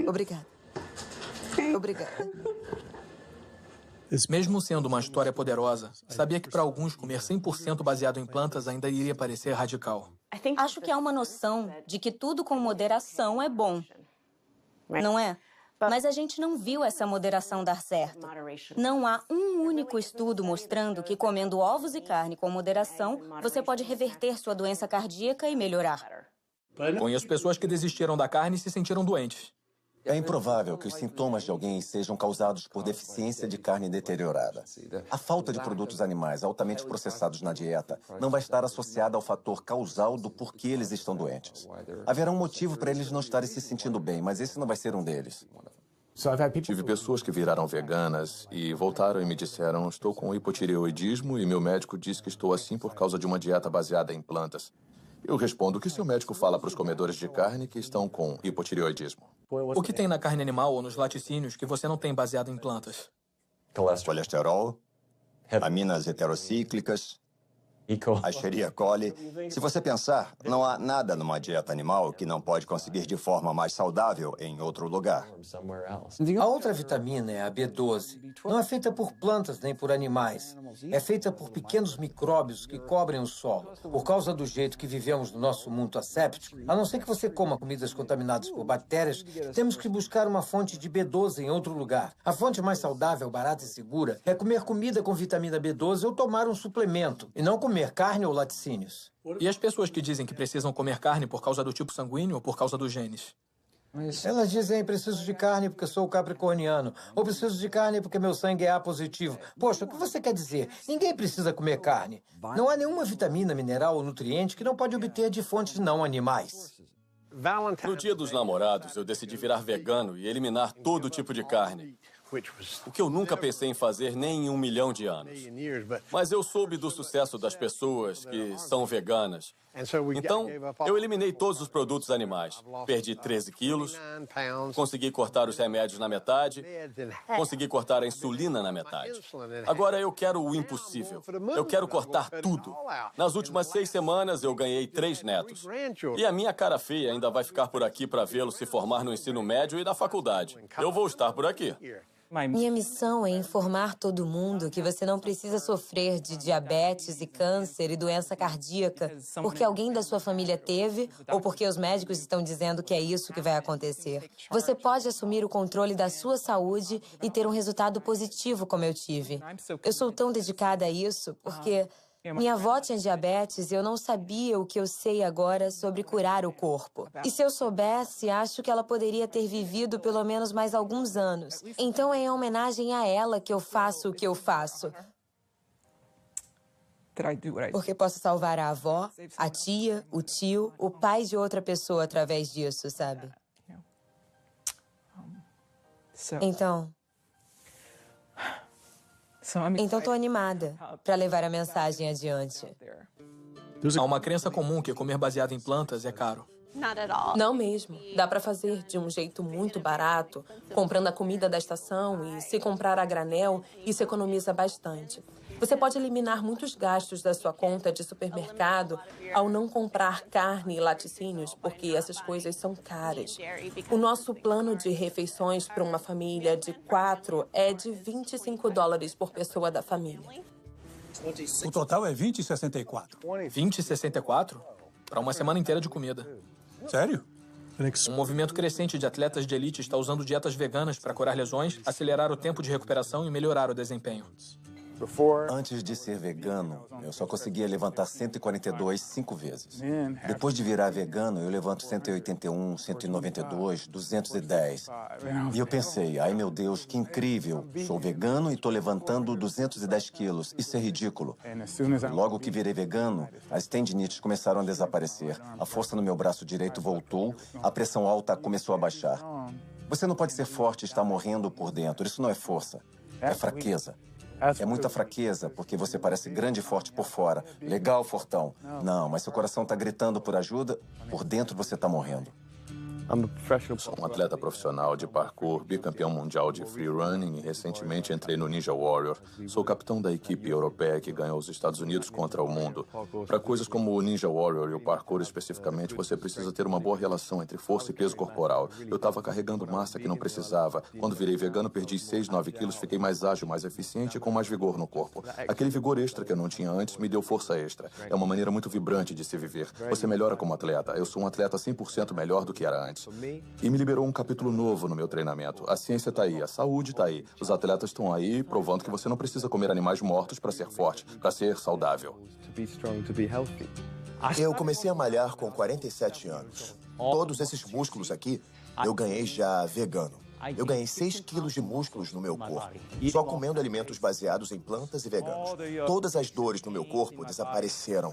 Obrigada. Obrigada. Mesmo sendo uma história poderosa, sabia que para alguns comer 100% baseado em plantas ainda iria parecer radical. Acho que há uma noção de que tudo com moderação é bom, não é? Mas a gente não viu essa moderação dar certo. Não há um único estudo mostrando que comendo ovos e carne com moderação, você pode reverter sua doença cardíaca e melhorar. Conheço pessoas que desistiram da carne e se sentiram doentes. É improvável que os sintomas de alguém sejam causados por deficiência de carne deteriorada. A falta de produtos animais altamente processados na dieta não vai estar associada ao fator causal do porquê eles estão doentes. Haverá um motivo para eles não estarem se sentindo bem, mas esse não vai ser um deles. Tive pessoas que viraram veganas e voltaram e me disseram: estou com hipotireoidismo e meu médico disse que estou assim por causa de uma dieta baseada em plantas. Eu respondo que seu médico fala para os comedores de carne que estão com hipotireoidismo. O que tem na carne animal ou nos laticínios que você não tem baseado em plantas? Colesterol, aminas heterocíclicas, a Escherichia coli. Se você pensar, não há nada numa dieta animal que não pode conseguir de forma mais saudável em outro lugar. A outra vitamina é a B12. Não é feita por plantas nem por animais. É feita por pequenos micróbios que cobrem o solo. Por causa do jeito que vivemos no nosso mundo asséptico, a não ser que você coma comidas contaminadas por bactérias, temos que buscar uma fonte de B12 em outro lugar. A fonte mais saudável, barata e segura é comer comida com vitamina B12 ou tomar um suplemento, e não comer carne ou laticínios. E as pessoas que dizem que precisam comer carne por causa do tipo sanguíneo ou por causa dos genes? Elas dizem, preciso de carne porque sou capricorniano, ou preciso de carne porque meu sangue é A positivo. Poxa, o que você quer dizer? Ninguém precisa comer carne. Não há nenhuma vitamina, mineral ou nutriente que não pode obter de fontes não animais. No Dia dos Namorados, eu decidi virar vegano e eliminar todo tipo de carne. O que eu nunca pensei em fazer nem em 1 milhão de anos. Mas eu soube do sucesso das pessoas que são veganas. Então, eu eliminei todos os produtos animais. Perdi 13 quilos, consegui cortar os remédios na metade, consegui cortar a insulina na metade. Agora eu quero o impossível. Eu quero cortar tudo. Nas últimas 6 semanas, eu ganhei 3 netos. E a minha cara feia ainda vai ficar por aqui para vê-lo se formar no ensino médio e na faculdade. Eu vou estar por aqui. Minha missão é informar todo mundo que você não precisa sofrer de diabetes e câncer e doença cardíaca porque alguém da sua família teve ou porque os médicos estão dizendo que é isso que vai acontecer. Você pode assumir o controle da sua saúde e ter um resultado positivo como eu tive. Eu sou tão dedicada a isso porque minha avó tinha diabetes e eu não sabia o que eu sei agora sobre curar o corpo. E se eu soubesse, acho que ela poderia ter vivido pelo menos mais alguns anos. Então é em homenagem a ela que eu faço o que eu faço. Porque posso salvar a avó, a tia, o tio, o pai de outra pessoa através disso, sabe? Então, estou animada para levar a mensagem adiante. Há uma crença comum que comer baseado em plantas é caro. Não mesmo. Dá para fazer de um jeito muito barato, comprando a comida da estação e se comprar a granel, isso economiza bastante. Você pode eliminar muitos gastos da sua conta de supermercado ao não comprar carne e laticínios, porque essas coisas são caras. O nosso plano de refeições para uma família de 4 é de $25 por pessoa da família. O total é 20,64. 20,64? Para uma semana inteira de comida. Sério? Um movimento crescente de atletas de elite está usando dietas veganas para curar lesões, acelerar o tempo de recuperação e melhorar o desempenho. Antes de ser vegano, eu só conseguia levantar 142 5 vezes. Depois de virar vegano, eu levanto 181, 192, 210. E eu pensei, ai meu Deus, que incrível. Sou vegano e estou levantando 210 quilos. Isso é ridículo. Logo que virei vegano, as tendinites começaram a desaparecer. A força no meu braço direito voltou, a pressão alta começou a baixar. Você não pode ser forte e estar morrendo por dentro. Isso não é força, é fraqueza. É muita fraqueza, porque você parece grande e forte por fora. Legal, fortão. Não, mas seu coração está gritando por ajuda, por dentro você está morrendo. Sou um atleta profissional de parkour, bicampeão mundial de free running e recentemente entrei no Ninja Warrior. Sou capitão da equipe europeia que ganhou os Estados Unidos contra o mundo. Para coisas como o Ninja Warrior e o parkour especificamente, você precisa ter uma boa relação entre força e peso corporal. Eu estava carregando massa que não precisava. Quando virei vegano, perdi 6, 9 quilos, fiquei mais ágil, mais eficiente e com mais vigor no corpo. Aquele vigor extra que eu não tinha antes me deu força extra. É uma maneira muito vibrante de se viver. Você melhora como atleta. Eu sou um atleta 100% melhor do que era antes. E me liberou um capítulo novo no meu treinamento. A ciência está aí, a saúde está aí. Os atletas estão aí provando que você não precisa comer animais mortos para ser forte, para ser saudável. Eu comecei a malhar com 47 anos. Todos esses músculos aqui, eu ganhei já vegano. Eu ganhei 6 quilos de músculos no meu corpo, só comendo alimentos baseados em plantas e veganos. Todas as dores no meu corpo desapareceram.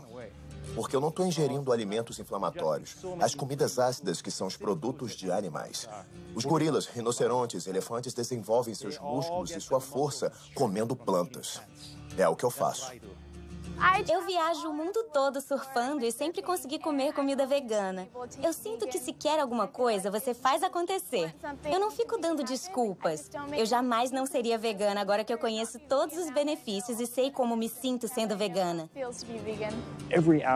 Porque eu não estou ingerindo alimentos inflamatórios. As comidas ácidas que são os produtos de animais. Os gorilas, rinocerontes, elefantes desenvolvem seus músculos e sua força comendo plantas. É o que eu faço. Eu viajo o mundo todo surfando e sempre consegui comer comida vegana. Eu sinto que se quer alguma coisa, você faz acontecer. Eu não fico dando desculpas. Eu jamais não seria vegana agora que eu conheço todos os benefícios e sei como me sinto sendo vegana.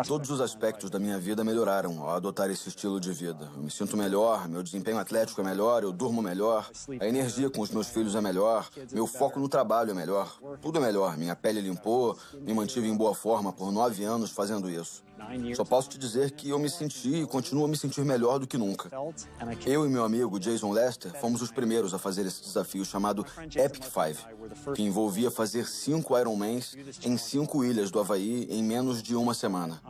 Todos os aspectos da minha vida melhoraram ao adotar esse estilo de vida. Eu me sinto melhor, meu desempenho atlético é melhor, eu durmo melhor, a energia com os meus filhos é melhor, meu foco no trabalho é melhor. Tudo é melhor. Minha pele limpou, me mantive em boa forma por 9 anos fazendo isso. Só posso te dizer que eu me senti e continuo a me sentir melhor do que nunca. Eu e meu amigo Jason Lester fomos os primeiros a fazer esse desafio chamado Epic 5, que envolvia fazer 5 Ironmans em 5 ilhas do Havaí em menos de uma semana.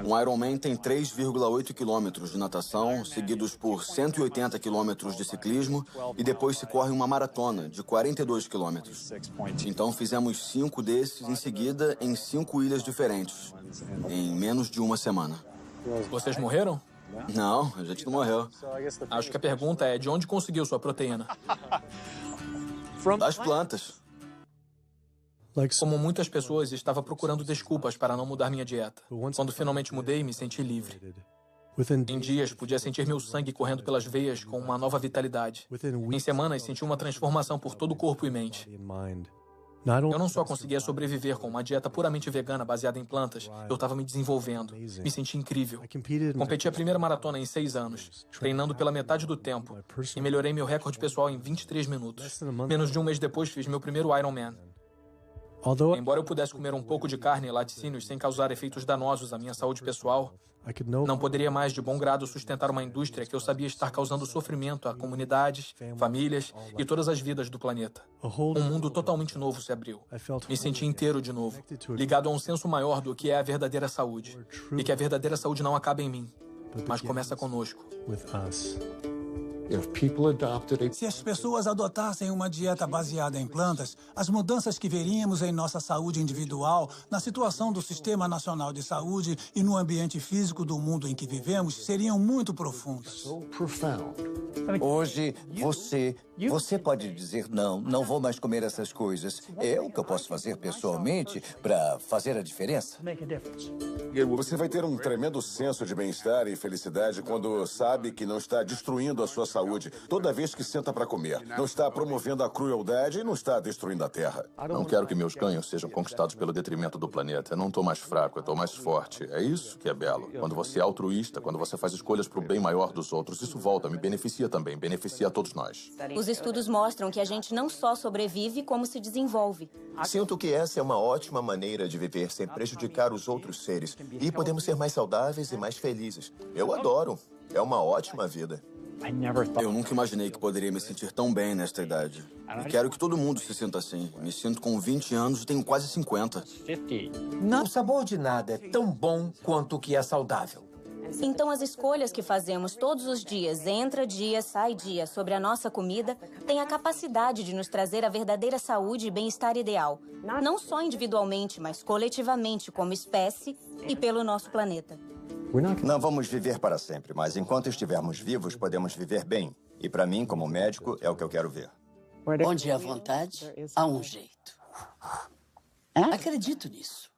Um Ironman tem 3,8 quilômetros de natação, seguidos por 180 quilômetros de ciclismo, e depois se corre uma maratona de 42 quilômetros. Então fizemos 5 desses em seguida em 5 ilhas diferentes, em menos de uma semana. Vocês morreram? Não, a gente não morreu. Acho que a pergunta é de onde conseguiu sua proteína? Das plantas. Como muitas pessoas, estava procurando desculpas para não mudar minha dieta. Quando finalmente mudei, me senti livre. Em dias, podia sentir meu sangue correndo pelas veias com uma nova vitalidade. Em semanas, senti uma transformação por todo o corpo e mente. Eu não só conseguia sobreviver com uma dieta puramente vegana baseada em plantas, eu estava me desenvolvendo. Me senti incrível. Competi a primeira maratona em 6 anos, treinando pela metade do tempo, e melhorei meu recorde pessoal em 23 minutos. Menos de um mês depois, fiz meu primeiro Ironman. Embora eu pudesse comer um pouco de carne e laticínios sem causar efeitos danosos à minha saúde pessoal, não poderia mais de bom grado sustentar uma indústria que eu sabia estar causando sofrimento a comunidades, famílias e todas as vidas do planeta. Um mundo totalmente novo se abriu. Me senti inteiro de novo, ligado a um senso maior do que é a verdadeira saúde. E que a verdadeira saúde não acaba em mim, mas começa conosco. Se as pessoas adotassem uma dieta baseada em plantas, as mudanças que veríamos em nossa saúde individual, na situação do Sistema Nacional de Saúde e no ambiente físico do mundo em que vivemos seriam muito profundas. Hoje, você pode dizer não vou mais comer essas coisas. É o que eu posso fazer pessoalmente para fazer a diferença. Você vai ter um tremendo senso de bem-estar e felicidade quando sabe que não está destruindo a sua saúde saúde toda vez que senta para comer. Não está promovendo a crueldade e não está destruindo a Terra. Não quero que meus ganhos sejam conquistados pelo detrimento do planeta. Eu não estou mais fraco, eu estou mais forte. É isso que é belo. Quando você é altruísta, quando você faz escolhas para o bem maior dos outros, isso volta, me beneficia também, beneficia a todos nós. Os estudos mostram que a gente não só sobrevive, como se desenvolve. Sinto que essa é uma ótima maneira de viver sem prejudicar os outros seres. E podemos ser mais saudáveis e mais felizes. Eu adoro. É uma ótima vida. Eu nunca imaginei que poderia me sentir tão bem nesta idade. E quero que todo mundo se sinta assim. Me sinto com 20 anos e tenho quase 50. O sabor de nada é tão bom quanto o que é saudável. Então, as escolhas que fazemos todos os dias, entra dia, sai dia, sobre a nossa comida, têm a capacidade de nos trazer a verdadeira saúde e bem-estar ideal. Não só individualmente, mas coletivamente, como espécie e pelo nosso planeta. Não vamos viver para sempre, mas enquanto estivermos vivos, podemos viver bem. E para mim, como médico, é o que eu quero ver. Onde há vontade, há um jeito. Acredito nisso.